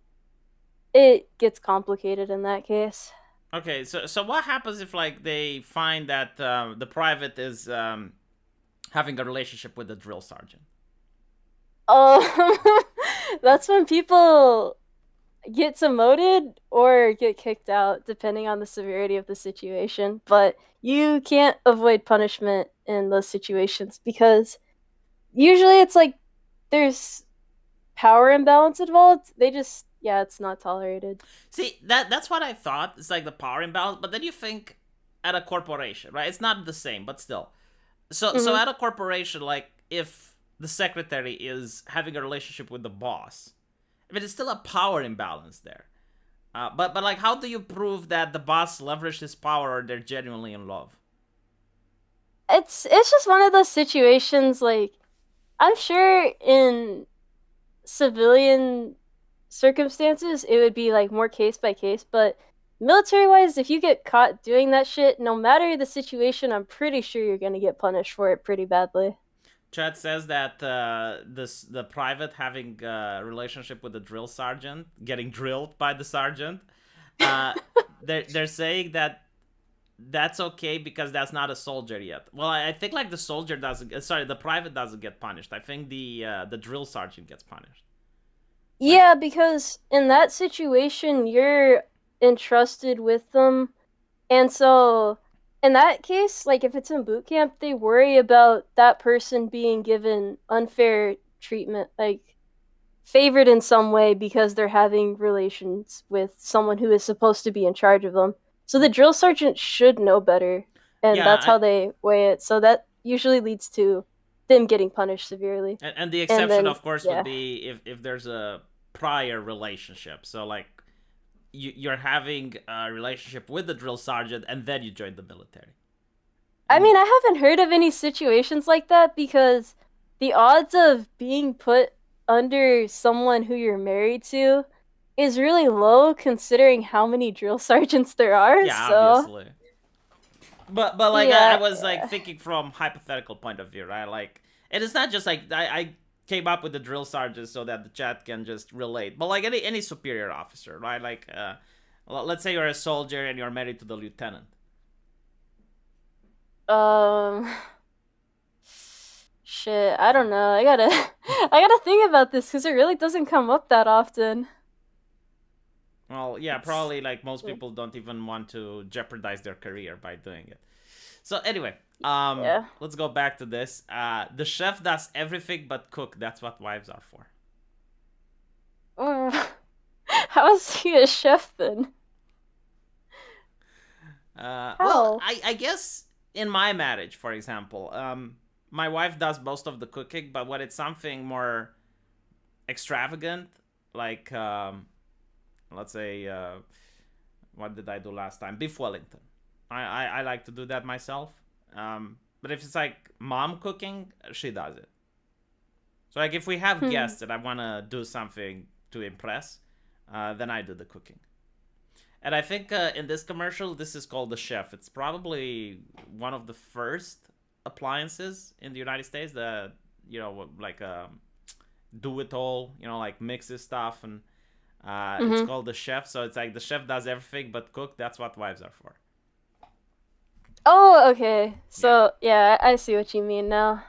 it gets complicated in that case. Okay, so what happens if like they find that the private is having a relationship with the drill sergeant? Oh, that's when people get demoted or get kicked out, depending on the severity of the situation. But you can't avoid punishment in those situations because usually it's like there's power imbalance involved. They just, yeah, it's not tolerated. See, that's what I thought. It's like the power imbalance, but then you think at a corporation, right? It's not the same, but still. So Mm-hmm. at a corporation, like if the secretary is having a relationship with the boss, I mean, it's still a power imbalance there. But like, how do you prove that the boss leveraged his power or they're genuinely in love? it's just one of those situations. Like, I'm sure in civilian circumstances it would be like more case by case, but military wise, if you get caught doing that shit, no matter the situation, I'm pretty sure you're gonna get punished for it pretty badly. Chad says that the private having a relationship with the drill sergeant, getting drilled by the sergeant, uh, they're saying that that's okay because that's not a soldier yet. Well, I think like the soldier doesn't. Sorry, the private doesn't get punished. I think the drill sergeant gets punished. Like, Yeah, because in that situation, you're entrusted with them. And so, in that case, like if it's in boot camp, they worry about that person being given unfair treatment, like favored in some way because they're having relations with someone who is supposed to be in charge of them. So the drill sergeant should know better, and yeah, that's how they weigh it. So that usually leads to them getting punished severely. and the And exception, then, of course, would yeah. be if there's a prior relationship. So like you're having a relationship with the drill sergeant, and then you join the military. I And mean, I haven't heard of any situations like that because the odds of being put under someone who you're married to is really low considering how many drill sergeants there are. yeah, So, obviously. But like I yeah, was like yeah. thinking from hypothetical point of view, right? Like it is not just like I came up with the drill sergeant so that the chat can just relate, but like any superior officer, right? Like let's say you're a soldier and you're married to the lieutenant. Um, shit, I don't know. I gotta, I gotta think about this because it really doesn't come up that often. Well, yeah, It's, probably like most yeah. people don't even want to jeopardize their career by doing it. So anyway, Yeah. let's go back to this. The chef does everything but cook. That's what wives are for. How is he a chef then? Well, How? I guess in my marriage, for example, my wife does most of the cooking, but when it's something more extravagant, like let's say, what did I do last time? Beef Wellington. I like to do that myself. But if it's like mom cooking, she does it. So like if we have Hmm. guests and I want to do something to impress, then I do the cooking. And I think in this commercial, this is called the chef. It's probably one of the first appliances in the United States that like do it all. Like mixes stuff, and it's Mm-hmm. called the chef. So it's like the chef does everything but cook. That's what wives are for. Oh, okay. Yeah. So, yeah, I see what you mean now.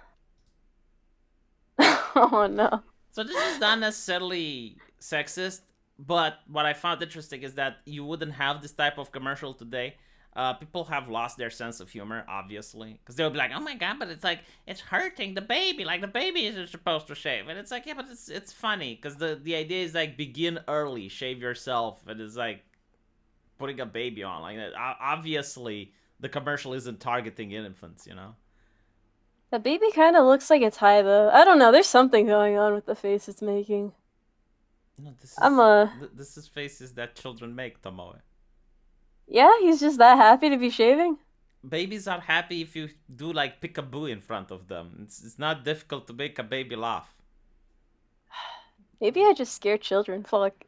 Oh no. So this is not necessarily sexist, but what I found interesting is that you wouldn't have this type of commercial today. People have lost their sense of humor, obviously, because they'll be like, "Oh my god!" But it's like it's hurting the baby. Like the baby isn't supposed to shave, and it's like, yeah, but it's funny because the idea is like begin early, shave yourself, and it's like putting a baby on. Like obviously, the commercial isn't targeting infants. The baby kind of looks like it's high though. I don't know. There's something going on with the face it's making. No, this I'm is a this is faces that children make, Tomoe. Yeah, he's just that happy to be shaving. Babies are happy if you do like peekaboo in front of them. It's not difficult to make a baby laugh. Maybe I just scare children. Fuck.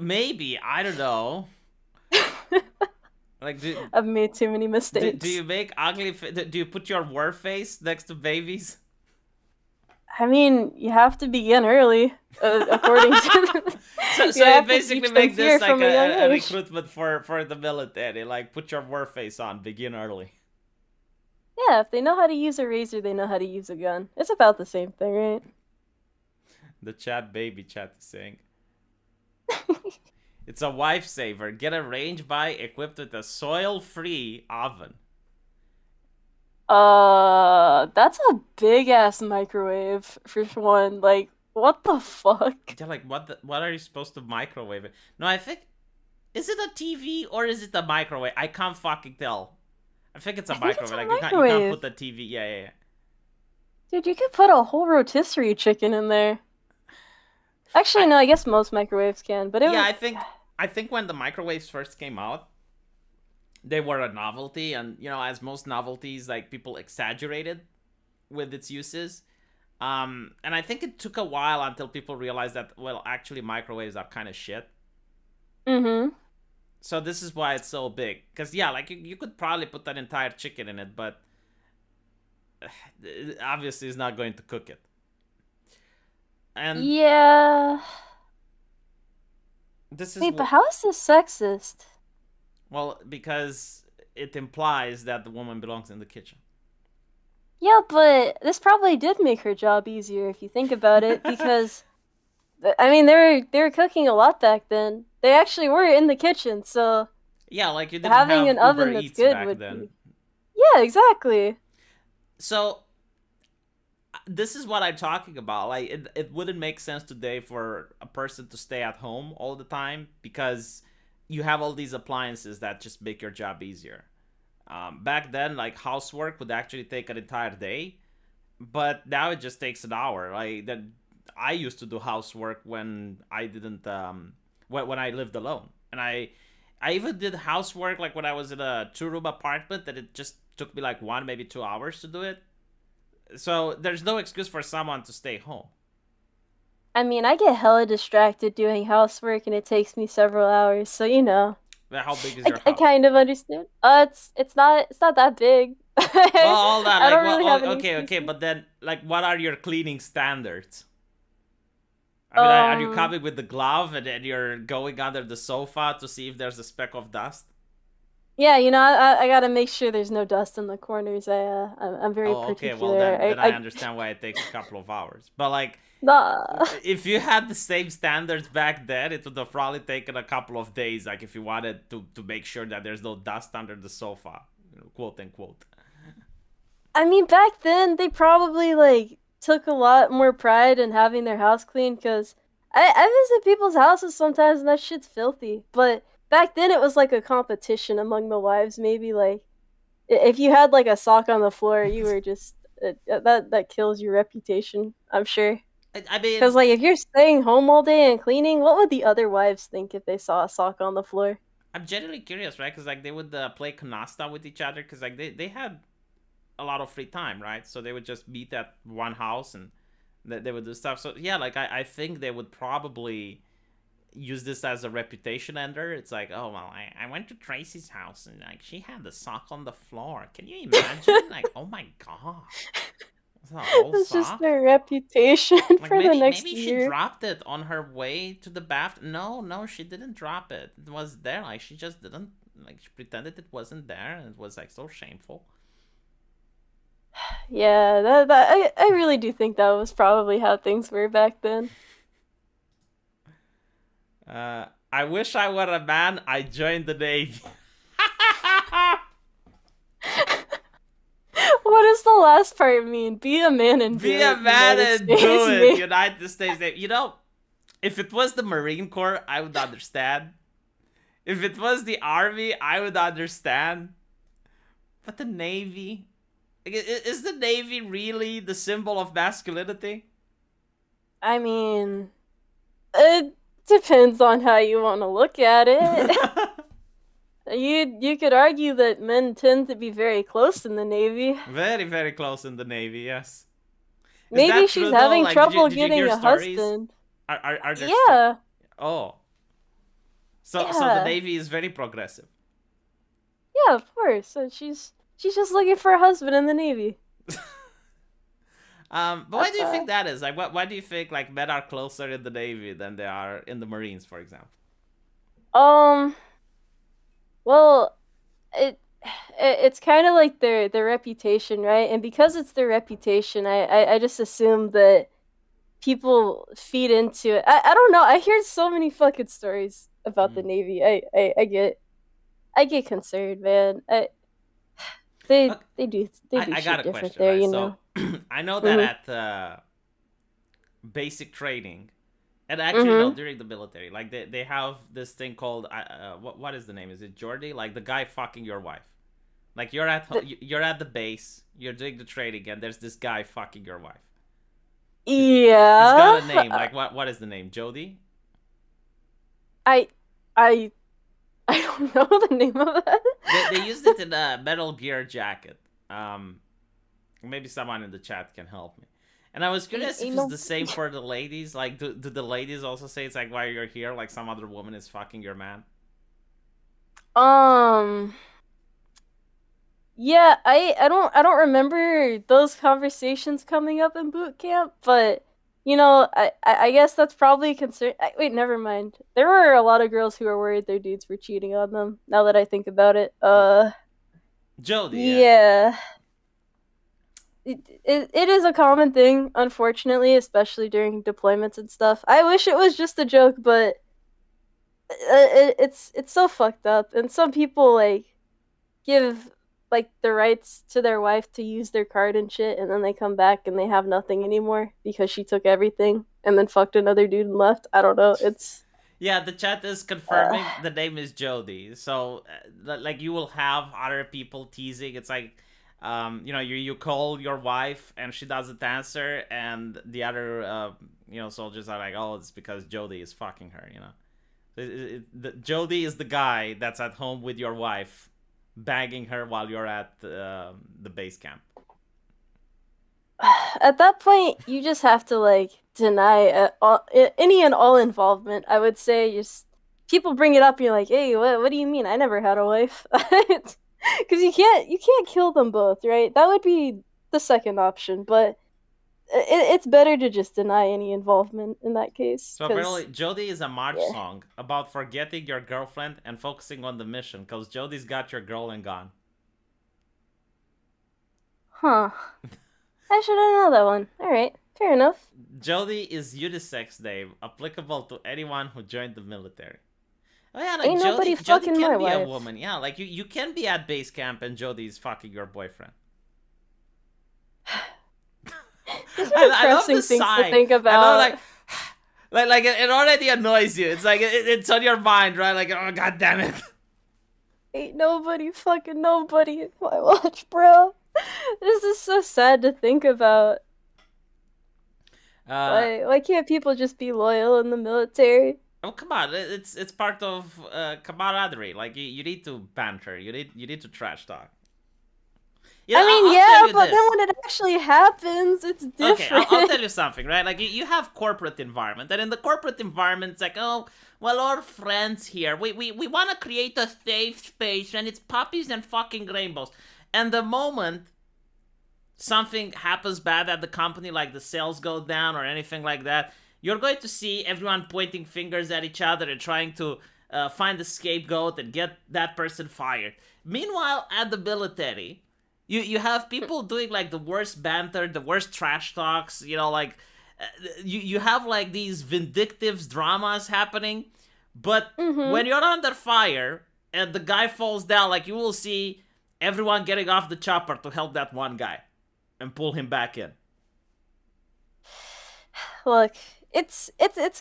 Maybe, I don't know. Like I've made too many do mistakes. you make ugly do you put your war face next to babies? I mean, you have to begin early, according to. So You you have to basically teach them make this fear like from a young a age. recruitment for the military. Like put your war face on, begin early. Yeah, if they know how to use a razor, they know how to use a gun. It's about the same thing, right? The chat baby chat is saying. It's a wife saver. Get a range by equipped with a soil-free oven. That's a big ass microwave for one. Like, what the fuck? Yeah, like what are you supposed to microwave it? No, I think is it a TV or is it a microwave? I can't fucking tell. I think it's a I think it's microwave. a Like you can't microwave. put the TV. Yeah, yeah, yeah. Dude, you could put a whole rotisserie chicken in there. Actually, I no, I guess most microwaves can, but it yeah, would. I think when the microwaves first came out, they were a novelty, and as most novelties, like people exaggerated with its uses. And I think it took a while until people realized that, well, actually microwaves are kind of shit. Mm-hmm. So this is why it's so big. Because, yeah, like you could probably put that entire chicken in it, but obviously it's not going to cook it. And Yeah. this is Wait, but what, how is this sexist? well, because it implies that the woman belongs in the kitchen. Yeah, but this probably did make her job easier if you think about it, because I mean they were cooking a lot back then. They actually were in the kitchen, so Yeah, like you didn't having have an Uber oven that's Eats good back would then. be. Yeah, exactly. So this is what I'm talking about. Like, it wouldn't make sense today for a person to stay at home all the time because you have all these appliances that just make your job easier. Back then, like, housework would actually take an entire day, but now it just takes an hour. Like that, I used to do housework when I didn't when I lived alone, and I even did housework like when I was in a 2-room apartment that it just took me like 1 maybe 2 hours to do it. So there's no excuse for someone to stay home. I mean, I get hella distracted doing housework and it takes me several hours, so you know. But how big is I, your I house? kind of understand. It's not that big. Well, all that, I like, don't well, really have any okay, excuses. but then, like, what are your cleaning standards? I mean, are you Um coming with the glove and then you're going under the sofa to see if there's a speck of dust? yeah, you know, I gotta make sure there's no dust in the corners. I'm very Oh, okay. Well, particular. then I understand why it takes a couple of hours. But like, Nah. if you had the same standards back then, it would have probably taken a couple of days. Like, if you wanted to make sure that there's no dust under the sofa, quote unquote. I mean, back then they probably like took a lot more pride in having their house clean because I visit people's houses sometimes and that shit's filthy. But back then it was like a competition among the wives. Maybe like if you had like a sock on the floor, you were just that kills your reputation. I'm sure. I mean, Because like if you're staying home all day and cleaning, what would the other wives think if they saw a sock on the floor? I'm genuinely curious, right? Because like they would play canasta with each other, because like they had a lot of free time, right? So they would just meet at one house and they would do stuff. So yeah, like I think they would probably use this as a reputation ender. It's like, oh well, I went to Tracy's house and like she had the sock on the floor. Can you imagine? Like, oh my god, it's a whole That's just sock. their reputation Like for the maybe next maybe she year. dropped it on her way to the bath. No, no, she didn't drop it. It was there. Like she just didn't. Like she pretended it wasn't there, and it was like so shameful. Yeah, I really do think that was probably how things were back then. I wish I were a man. I joined the Navy. What does the last part mean? Be a man and do Be a it, man United and States do it, Navy. United States Navy. If it was the Marine Corps, I would understand. If it was the Army, I would understand. But the Navy, is the Navy really the symbol of masculinity? I mean, it depends on how you want to look at it. You could argue that men tend to be very close in the Navy. Very, very close in the Navy. Yes. Is Maybe that she's true though? having Like, did you trouble did you getting hear a stories? husband. Are there Yeah, Oh, so the yeah, Navy is very progressive. yeah, of course. So she's just looking for a husband in the Navy. But why do That's you think that is? Like, why do you think like men are closer in the Navy than they are in the Marines, for example? um. Well, it it's kind of like their reputation, right? And because it's their reputation, I just assume that people feed into it. I don't know. I hear so many fucking stories about the Hmm. Navy. I get concerned, man. Okay, They do I got shit a different question, there, right? you So know. I know that Mhm. at basic training, and actually no, Mhm. during the military, like they have this thing called what is the name? Is it Jordy? Like the guy fucking your wife. Like The, you're at the base, you're doing the training, and there's this guy fucking your wife. He's got yeah. a name. Like what is the name? Jody? I I I don't know the name of that. They used it in a Metal Gear jacket. Um, Maybe someone in the chat can help me. And I was curious if Ain't it's no. the same for the ladies. Like, do the ladies also say it's like why you're here? Like some other woman is fucking your man. Um. Yeah, I don't remember those conversations coming up in boot camp, but I guess that's probably a concern. Wait, never mind. There were a lot of girls who were worried their dudes were cheating on them. Now that I think about it, Jody, yeah. yeah, it is a common thing, unfortunately, especially during deployments and stuff. I wish it was just a joke, but it's so fucked up, and some people like give like the rights to their wife to use their card and shit, and then they come back and they have nothing anymore because she took everything and then fucked another dude and left. I don't know. It's Yeah, the chat is uh, confirming the name is Jody. So, like, you will have other people teasing. It's like, you call your wife and she doesn't answer, and the other, soldiers are like, oh, it's because Jody is fucking her. Jody is the guy that's at home with your wife, bagging her while you're at the base camp. at that point you just have to like deny any and all involvement. I would say just people bring it up. You're like, hey, what do you mean? I never had a wife. Because you can't kill them both, right? That would be the second option, but it's better to just deny any involvement in that case. So Because apparently, Jody is a march yeah, song about forgetting your girlfriend and focusing on the mission, because Jody's got your girl and gone. huh? I should have known that one. All right, fair enough. Jody is unisex name, applicable to anyone who joined the military. Oh yeah, like Ain't Jody. nobody Jody fucking my can be a wife. woman. Yeah, like you can be at base camp and Jody's fucking your boyfriend. These are I love the depressing things to sigh. think I love about. like it already annoys you. It's like it's on your mind, right? Like, oh god damn it. Ain't nobody fucking nobody in my watch, bro. This is so sad to think about. Uh, Why can't people just be loyal in the military? oh come on, it's part of camaraderie. Like you need to banter. You need to trash talk. I mean, I'll tell yeah, you but then this. when it actually happens, it's Okay, different. I'll tell you something, right? Like you have corporate environment, and in the corporate environment, it's like, oh, well, our friends here, we want to create a safe space, and it's puppies and fucking rainbows. And the moment something happens bad at the company, like the sales go down or anything like that, you're going to see everyone pointing fingers at each other and trying to find a scapegoat and get that person fired. Meanwhile, at the military, you have people doing like the worst banter, the worst trash talks. Like you have like these vindictive dramas happening, but Mm-hmm. when you're under fire and the guy falls down, like you will see everyone getting off the chopper to help that one guy and pull him back in. Look, it's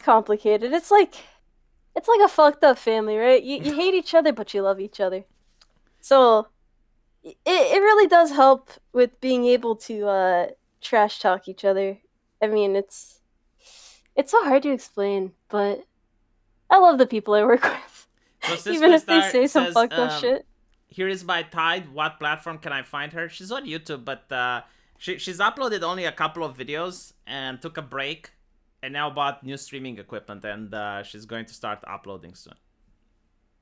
complicated. It's like a fucked up family, right? You hate each other, but you love each other. So it really does help with being able to trash talk each other. I mean, it's so hard to explain, but I love the people I work with, So even Cisco if they Star say some says, fucked up shit. "Here is my Tide. What platform can I find her?" She's on YouTube, but she's uploaded only a couple of videos and took a break, and now bought new streaming equipment, and she's going to start uploading soon.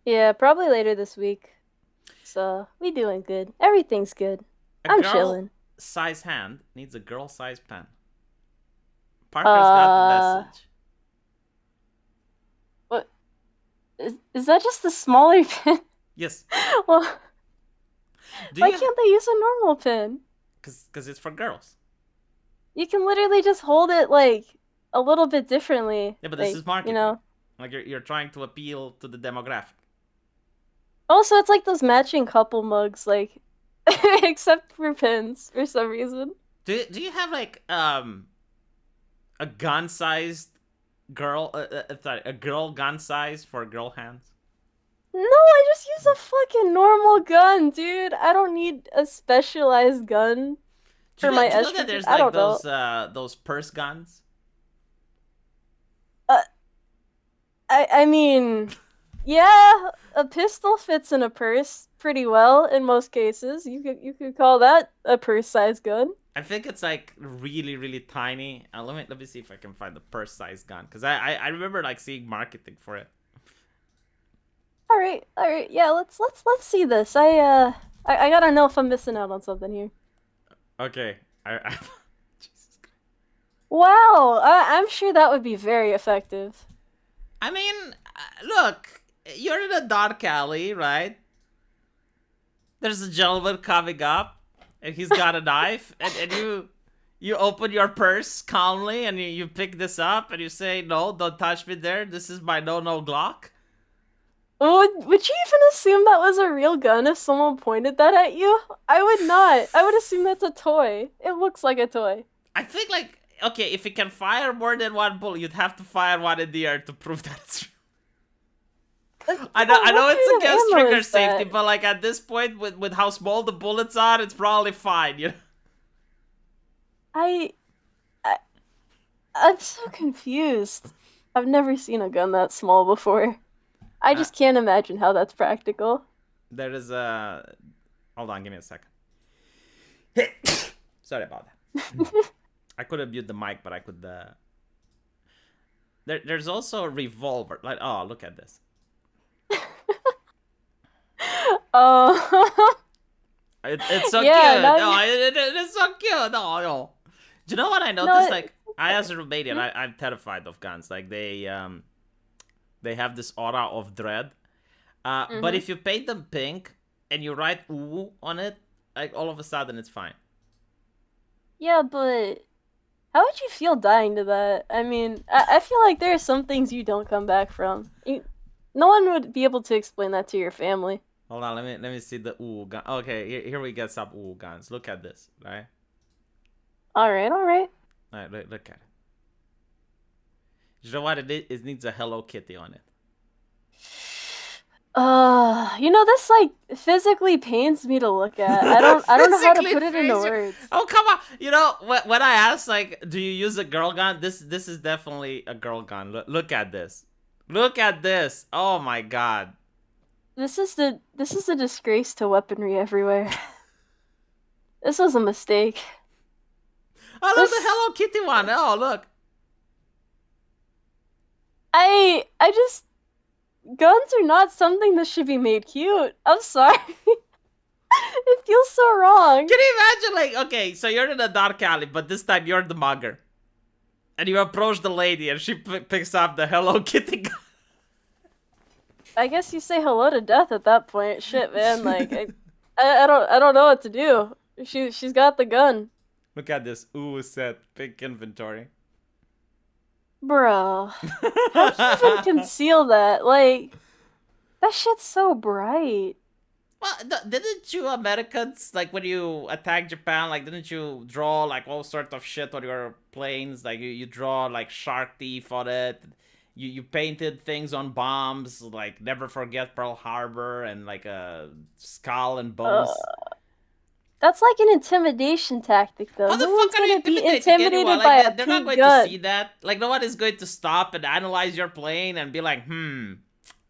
Yeah, probably later this week. So we doing good. Everything's good. A I'm girl chilling. size hand needs a girl size pen. Parker's got the Uh, message. what is that? Just a smaller pen? Yes. Well, Do why you? can't they use a normal pen? Because it's for girls. You can literally just hold it like a little bit differently. Yeah, but this Like, is marketing. Like you're trying to appeal to the demographic. Also, it's like those matching couple mugs, like, except for pins for some reason. Do you have like a gun sized girl? Sorry, a girl gun size for girl hands. No, I just use a fucking normal gun, dude. I don't need a specialized gun for my Do you know that estrogen. there's I like don't know. those purse guns? Uh, I mean, Yeah, a pistol fits in a purse pretty well in most cases. You could call that a purse-sized gun. I think it's like really really tiny. Let me see if I can find the purse size gun because I remember like seeing marketing for it. All right. Yeah, let's see this. I gotta know if I'm missing out on something here. Okay, Jesus Christ. Wow, I'm sure that would be very effective. I mean, look, you're in a dark alley, right? There's a gentleman coming up, and he's got a knife, and you open your purse calmly, and you pick this up, and you say, "No, don't touch me there. This is my no Glock." Would you even assume that was a real gun if someone pointed that at you? I would not. I would assume that's a toy. It looks like a toy. I think like okay, if it can fire more than one bullet, you'd have to fire one in the air to prove that it's true. I know it's against trigger safety, but like at this point, with how small the bullets are, it's probably fine. You know. I, I I'm so confused. I've never seen a gun that small before. I Uh, just can't imagine how that's practical. there is a. Hold on, give me a second. Sorry about that. I couldn't mute the mic, but I could. There's also a revolver. Like, oh, look at this. Oh, It's so yeah, cute. now No, it's so cute. No, no. Do you know what I no, noticed? Like, I as a Romanian, I'm terrified of guns. Like they have this aura of dread. But if you paint them pink and you write "ooh" on it, like all of a sudden it's fine. yeah, but how would you feel dying to that? I mean, I feel like there are some things you don't come back from. No one would be able to explain that to your family. Hold on, let me see the ooh gun. Okay, here we get some ooh guns. Look at this, right? All right, all right. All right, look at it. You know what it is? It needs a Hello Kitty on it. This like physically pains me to look at. I don't know how to Physically put it into face. words. Oh come on! You know when I asked like, do you use a girl gun? This is definitely a girl gun. Look at this. Look at this. Oh my god. This is a disgrace to weaponry everywhere. This was a mistake. Oh look, the This Hello Kitty one. Oh look. I just guns are not something that should be made cute. I'm sorry. It feels so wrong. Can you imagine like okay, so you're in a dark alley, but this time you're the mugger, and you approach the lady, and she picks up the Hello Kitty gun. I guess you say hello to death at that point. Shit, man. Like I don't know what to do. She's got the gun. Look at this ooh set pink inventory. Bro. How'd you even conceal that? Like that shit's so bright. Well, didn't you Americans like when you attacked Japan? Like, didn't you draw like all sort of shit on your planes? Like, you draw like shark teeth on it. You painted things on bombs, like never forget Pearl Harbor and like a skull and Uh, bones. that's like an intimidation tactic though. How the No fuck one's are you gonna be intimidating anyone? intimidated by Like, a they're not pink going to see gun. that. Like, no one is going to stop and analyze your plane and be like,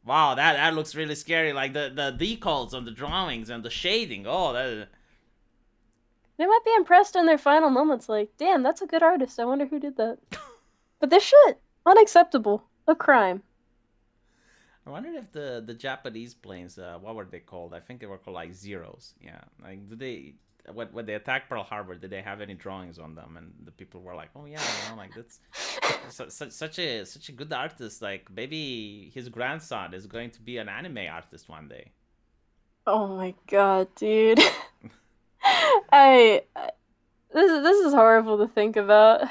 wow, that looks really scary. Like the decals on the drawings and the shading. Oh, that. They might be impressed in their final moments, like, damn, that's a good artist. I wonder who did that. But this shit, unacceptable. A crime. I wonder if the Japanese planes, what were they called? I think they were called like Zeros. Yeah, like did they when they attacked Pearl Harbor, did they have any drawings on them? And the people were like, oh yeah, like that's such a good artist. Like maybe his grandson is going to be an anime artist one day. Oh my god, dude. I this is horrible to think about.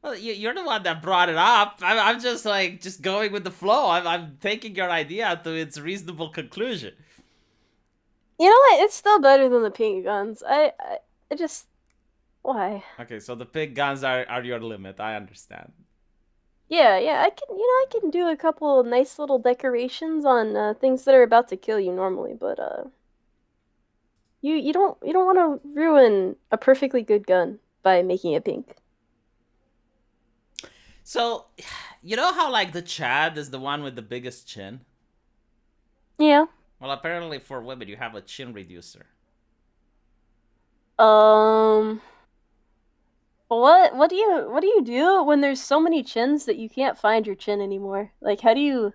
Well, you're the one that brought it up. I'm just like just going with the flow. I'm taking your idea to its reasonable conclusion. You know what? It's still better than the pink guns. I just why? Okay, so the pig guns are your limit. I understand. Yeah, I can I can do a couple of nice little decorations on things that are about to kill you normally, but you don't want to ruin a perfectly good gun by making it pink. So, you know how like the Chad is the one with the biggest chin? Yeah. Well, apparently for women, you have a chin reducer. Um. What do you do when there's so many chins that you can't find your chin anymore? Like, how do you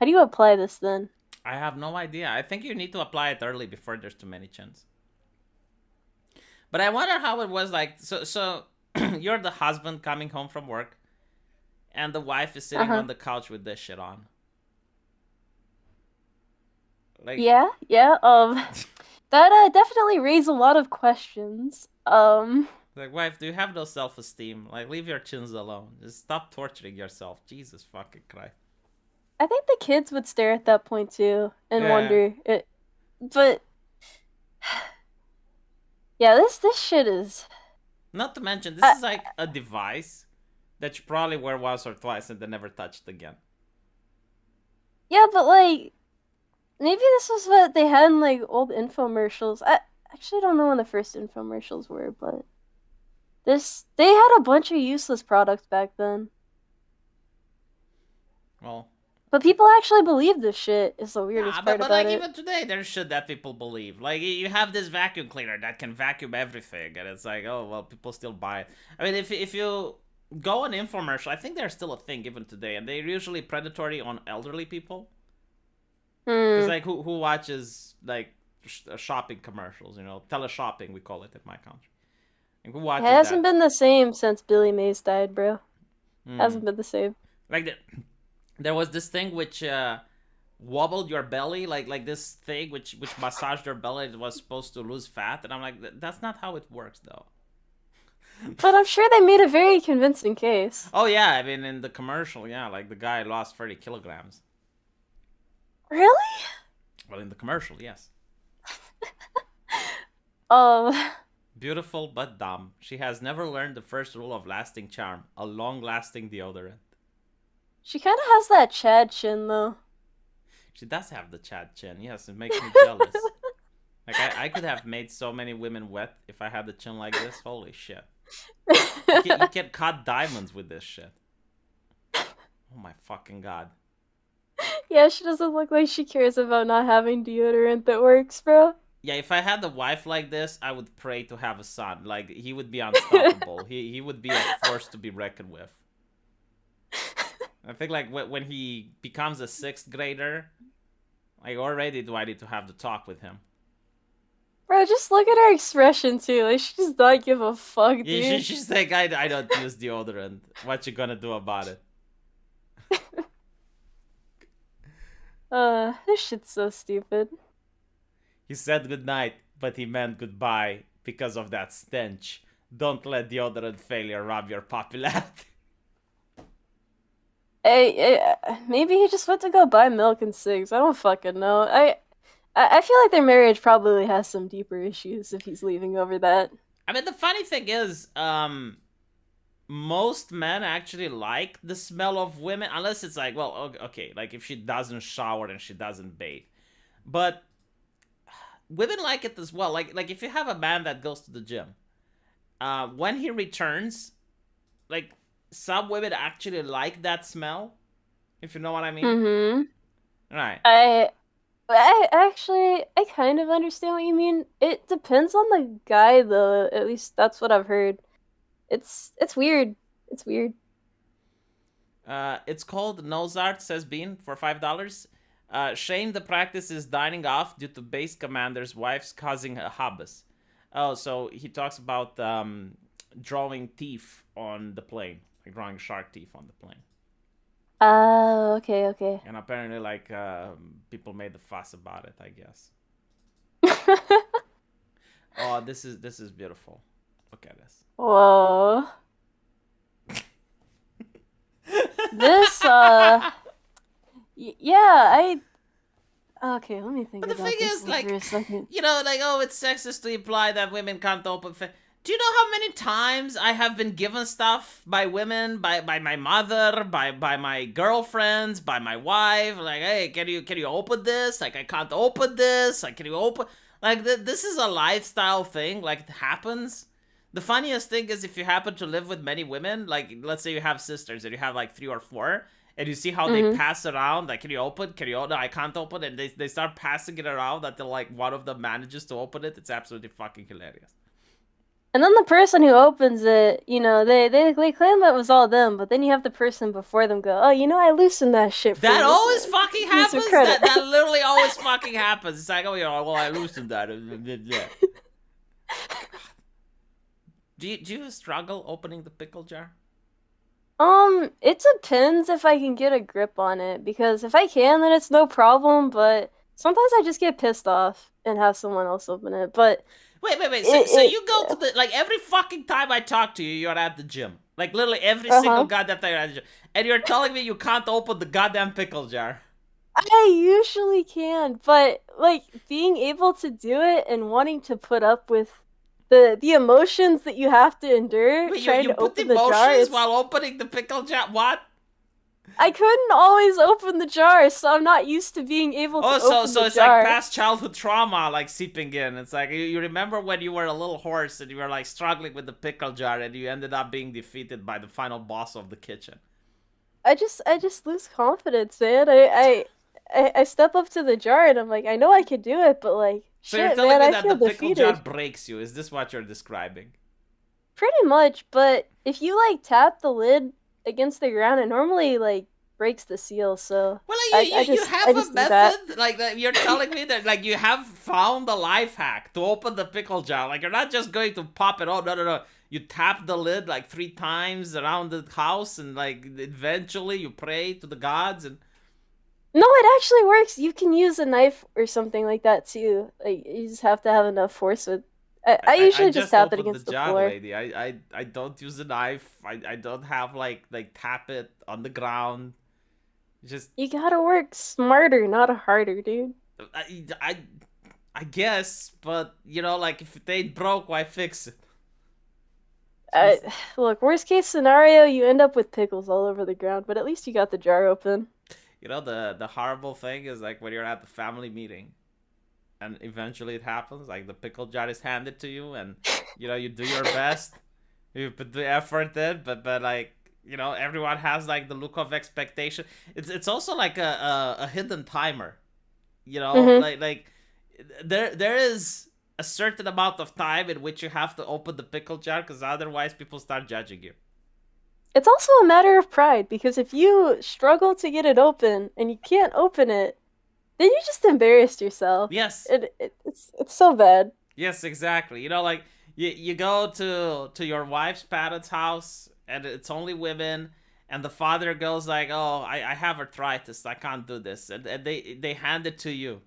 apply this then? I have no idea. I think you need to apply it early before there's too many chins. But I wonder how it was like. So you're the husband coming home from work, and the wife is Uh sitting huh. on the couch with this shit on. Like, Yeah. Yeah. That definitely raised a lot of questions. like, wife, do you have no self-esteem? Like, leave your chins alone. Just stop torturing yourself. Jesus fucking Christ. I think the kids would stare at that point too and Yeah. wonder it. But yeah, this shit is. Not to mention, this I, is like a device that you probably wear once or twice and then never touched again. yeah, but like maybe this was what they had in like old infomercials. I actually don't know when the first infomercials were, but this they had a bunch of useless products back then. Well, But people actually believe this shit is the nah, weirdest but, part but about like it. even today, there's shit that people believe. Like you have this vacuum cleaner that can vacuum everything, and it's like, oh well, people still buy it. I mean, if you go on infomercial, I think they're still a thing even today, and they're usually predatory on elderly people. Because Hmm. like who watches like shopping commercials? You know, teleshopping we call it in my country. And who It watches hasn't that? been the same since Billy Mays died, bro. Hmm. Hasn't been the same. Like there was this thing which wobbled your belly, like this thing which massaged your belly that was supposed to lose fat, and I'm like, that's not how it works though. But I'm sure they made a very convincing case. Oh yeah, I mean in the commercial, yeah, like the guy lost 30 kilograms. Really? Well, in the commercial, yes. Um, Beautiful but dumb. She has never learned the first rule of lasting charm: a long-lasting deodorant. she kind of has that Chad chin though. She does have the Chad chin. Yes, it makes me jealous. Like I could have made so many women wet if I had the chin like this. Holy shit! You can cut diamonds with this shit. Oh my fucking god. Yeah, she doesn't look like she cares about not having deodorant that works, bro. Yeah, if I had a wife like this, I would pray to have a son. Like he would be unstoppable. He would be a force to be reckoned with. I think like when he becomes a sixth grader, like already do I need to have the talk with him. Bro, just look at her expression too. Like she does not give a fuck, Yeah, dude. she's like, I don't use deodorant. What you gonna do about it? This shit's so stupid. He said goodnight, but he meant goodbye because of that stench. Don't let deodorant failure rob your popularity. Maybe he just went to go buy milk and cigs. I don't fucking know. I feel like their marriage probably has some deeper issues if he's leaving over that. I mean, the funny thing is, most men actually like the smell of women, unless it's like, well, okay, like if she doesn't shower and she doesn't bathe. But women like it as well. Like if you have a man that goes to the gym, when he returns, like some women actually like that smell. If you know what I mean. Mm-hmm. Right. I kind of understand what you mean. It depends on the guy, though. At least that's what I've heard. It's weird. It's weird. It's called Nozart, says Bean, for $5. Shane, the practice is dining off due to base commander's wife's causing a habas. Oh, so he talks about drawing teeth on the plane, like drawing shark teeth on the plane. Oh, okay, okay. And apparently, like people made a fuss about it, I guess. Oh, this is beautiful. Look at this. Whoa. This yeah, okay, let me think But the about thing this is, one for like, a second. like, oh, it's sexist to imply that women can't open. Do you know how many times I have been given stuff by women, by my mother, by my girlfriends, by my wife? Like, hey, can you open this? Like, I can't open this. Like, can you open? Like, this is a lifestyle thing. Like, it happens. The funniest thing is if you happen to live with many women, like, let's say you have sisters and you have like 3 or 4, and you see how they Mm-hmm. pass around. Like, can you open? Can you open? No, I can't open. And they start passing it around until like one of them manages to open it. It's absolutely fucking hilarious. And then the person who opens it, they claim that was all them, but then you have the person before them go, "Oh, I loosened that shit for That you. always fucking Give me some happens. credit." That literally always fucking happens. It's like, oh, well, I loosened that. Do you struggle opening the pickle jar? It depends if I can get a grip on it, because if I can, then it's no problem, but sometimes I just get pissed off and have someone else open it. But Wait. So it you go to the, like, every fucking time I talk to you, you're at the gym. Like, literally every single uh-huh. goddamn time you're at the gym. And you're telling me you can't open the goddamn pickle jar. I usually can, but like being able to do it and wanting to put up with the emotions that you have to endure Wait, trying you to put open the jar, emotions it's while opening the pickle jar? What? I couldn't always open the jar, so I'm not used to being able to Oh, open so the it's like jar. past childhood trauma, like, seeping in. It's like you remember when you were a little horse and you were like struggling with the pickle jar and you ended up being defeated by the final boss of the kitchen. I just lose confidence, man. I step up to the jar and I'm like, I know I could do it, but like, So you're shit, telling man, me I that the feel pickle jar defeated. breaks you? Is this what you're describing? Pretty much, but if you like tap the lid against the ground, it normally like breaks the seal. So Well, like, I, you I you just I have a just do that. method, like, that you're telling me that, like, you have found a life hack to open the pickle jar. Like, you're not just going to pop it. Oh, no. You tap the lid like 3 times around the house, and like eventually you pray to the gods. And No, it actually works. You can use a knife or something like that too. Like you just have to have enough force with. I I usually just just tap it opened the against the jar, floor. lady. I don't use a knife. I don't have like tap it on the ground. Just You gotta work smarter, not harder, dude. I I guess, but like, if it ain't broke, why fix it? I, Jeez. look, worst case scenario, you end up with pickles all over the ground, but at least you got the jar open. The horrible thing is, like, when you're at the family meeting and eventually it happens, like, the pickle jar is handed to you, and you do your best, you put the effort in, but like, everyone has like the look of expectation. It's also like a hidden timer, Mm-hmm. like there is a certain amount of time in which you have to open the pickle jar, because otherwise people start judging you. It's also a matter of pride because if you struggle to get it open and you can't open it, then you just embarrassed yourself. Yes. It's so bad. Yes, exactly. Like, you go to your wife's parents' house, and it's only women, and the father goes like, "Oh, I have arthritis. I can't do this," and they hand it to you,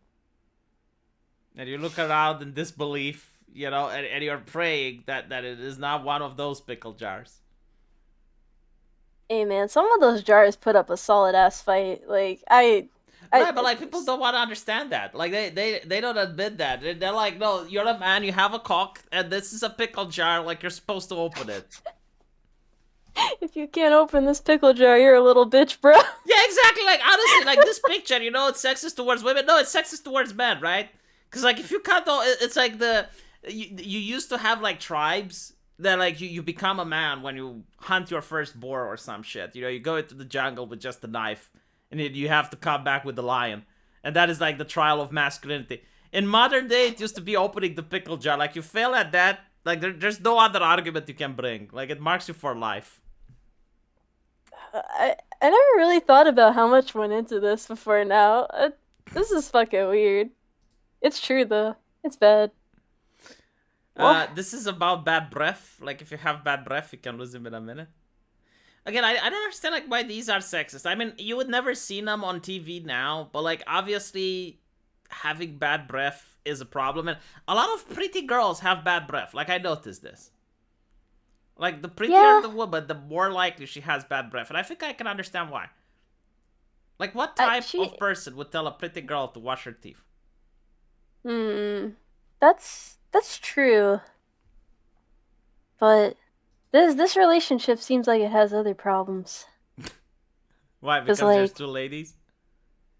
and you look around in disbelief, and you're praying that it is not one of those pickle jars. Hey man, some of those jars put up a solid ass fight. Like Right, but like, people don't want to understand that. Like, they don't admit that. They're like, "No, you're a man. You have a cock, and this is a pickle jar. Like, you're supposed to open it." if you can't open this pickle jar, you're a little bitch, bro. Yeah, exactly. Like, honestly, like, this picture, it's sexist towards women. No, it's sexist towards men, right? Because, like, if you cut all, it's like you used to have like tribes that, like, you become a man when you hunt your first boar or some shit. You go into the jungle with just a knife, and you have to come back with the lion, and that is like the trial of masculinity. In modern day, it used to be opening the pickle jar. Like, you fail at that, like, there's no other argument you can bring. Like, it marks you for life. I never really thought about how much went into this before now. This is fucking weird. It's true though. It's bad. Well, This is about bad breath. Like, if you have bad breath, you can lose him in a minute. Again, I don't understand, like, why these are sexist. I mean, you would never see them on TV now, but, like, obviously having bad breath is a problem, and a lot of pretty girls have bad breath. Like, I noticed this. Like, the prettier yeah. the woman, the more likely she has bad breath, and I think I can understand why. Like, what type She. of person would tell a pretty girl to wash her teeth? Hmm. That's true. But this relationship seems like it has other problems. Why? Cause Because there's like two ladies?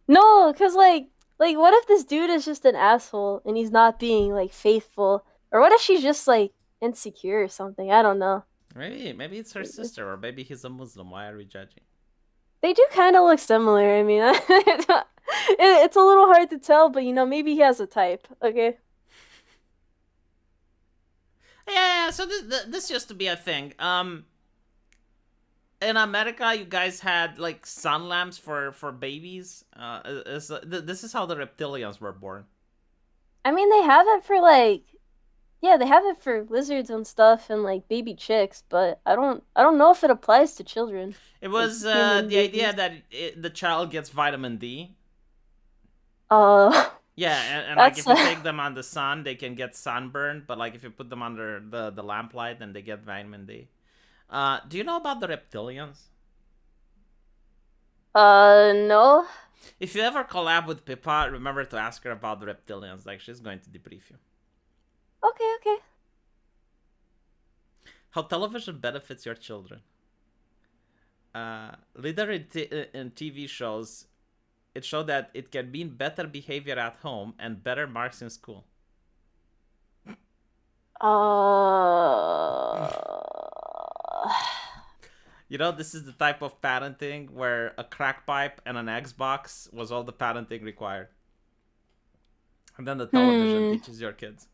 no, cause like what if this dude is just an asshole and he's not being like faithful, or what if she's just like insecure or something? I don't know. Maybe it's her sister, or maybe he's a Muslim. Why are we judging? They do kind of look similar. I mean, it's a little hard to tell, but maybe he has a type. Okay. Yeah, so this used to be a thing. In America, you guys had like sun lamps for babies. This is how the reptilians were born. I mean, they have it for like, yeah, they have it for lizards and stuff and like baby chicks, but I don't know if it applies to children, It like was human the idea babies. that the child gets vitamin D. Uh, Yeah, and like that's if you take them on the sun, they can get sunburned. But like if you put them under the lamplight, then they get vitamin D. Do you know about the reptilians? no. If you ever collab with Pippa, remember to ask her about the reptilians. Like she's going to debrief you. Okay, okay. How television benefits your children. Later in TV shows, it showed that it can mean better behavior at home and better marks in school. Uh, You know, this is the type of parenting where a crack pipe and an Xbox was all the parenting required. And then the television hmm. teaches your kids.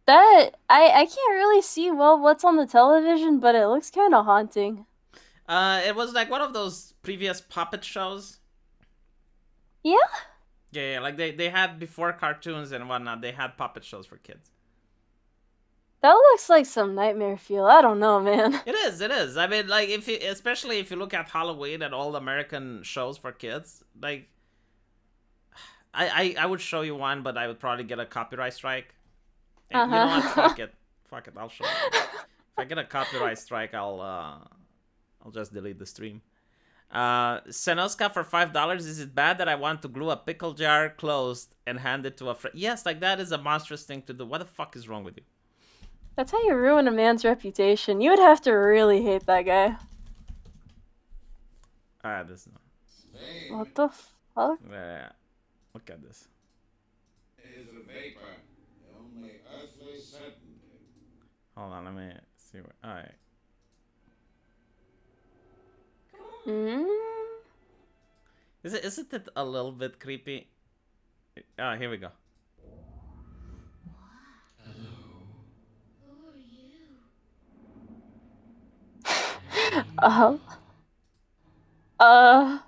That I can't really see well what's on the television, but it looks kind of haunting. It was like one of those previous puppet shows. Yeah, Yeah, like they had before cartoons and whatnot, they had puppet shows for kids. that looks like some nightmare fuel. I don't know, man. It is, it is. I mean, like if you, especially if you look at Halloween and all American shows for kids, like I would show you one, but I would probably get a copyright strike. And you know what? Uh-huh. Fuck it. Fuck it. I'll show you. If I get a copyright strike, I'll just delete the stream. Senoska for $5. Is it bad that I want to glue a pickle jar closed and hand it to a friend? Yes, like that is a monstrous thing to do. What the fuck is wrong with you? That's how you ruin a man's reputation. You would have to really hate that guy. This. What the fuck? Yeah. Look at this. Is a vapor, the only earthly certainty. Hold on, let me see. All right. Mm? Isn't it a little bit creepy? Oh, here we go. Uh, uh,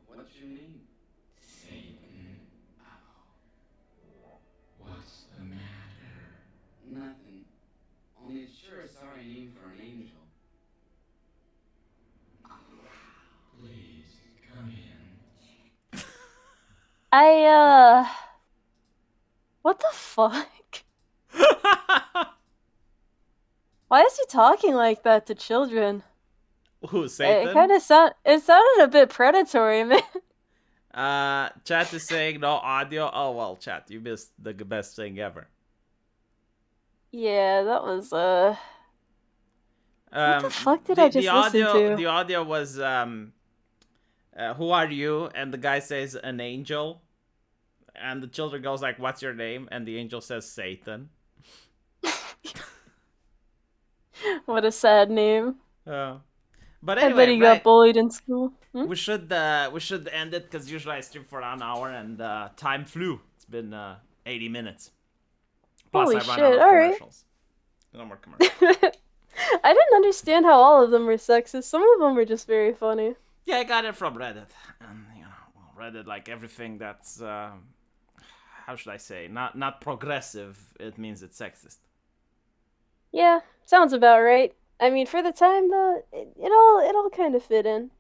What's your name? Satan. What's the matter? Nothing. Only it's sure a sorry name for an angel. Please, come in. what the fuck? Why is he talking like that to children? Who, It Satan? kind of sounded a bit predatory, man. Chat is saying no audio. Oh well, chat, you missed the best thing ever. Yeah, that was what the fuck did I The just listen to? the audio was who are you? And the guy says an angel, and the children goes like, "What's your name?" And the angel says Satan. What a sad name. But I bet anyway, he got right? bullied in school. Hmm? We should end it because usually I stream for an hour and time flew. It's been 80 minutes. Plus Holy I run out shit, of alright. commercials. No more commercials. I didn't understand how all of them were sexist. Some of them were just very funny. Yeah, I got it from Reddit, and Reddit, like everything that's how should I say, not progressive. It means it's sexist. Yeah, sounds about right. I mean, for the time though, it all kind of fit in.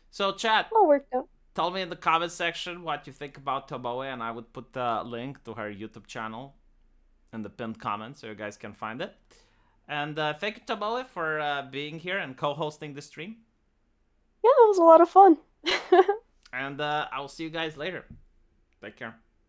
So, chat, All worked out. tell me in the comment section what you think about Toboe, and I would put the link to her YouTube channel in the pinned comment so you guys can find it. And thank you, Toboe, for being here and co-hosting the stream. Yeah, it was a lot of fun. And I'll see you guys later. Take care.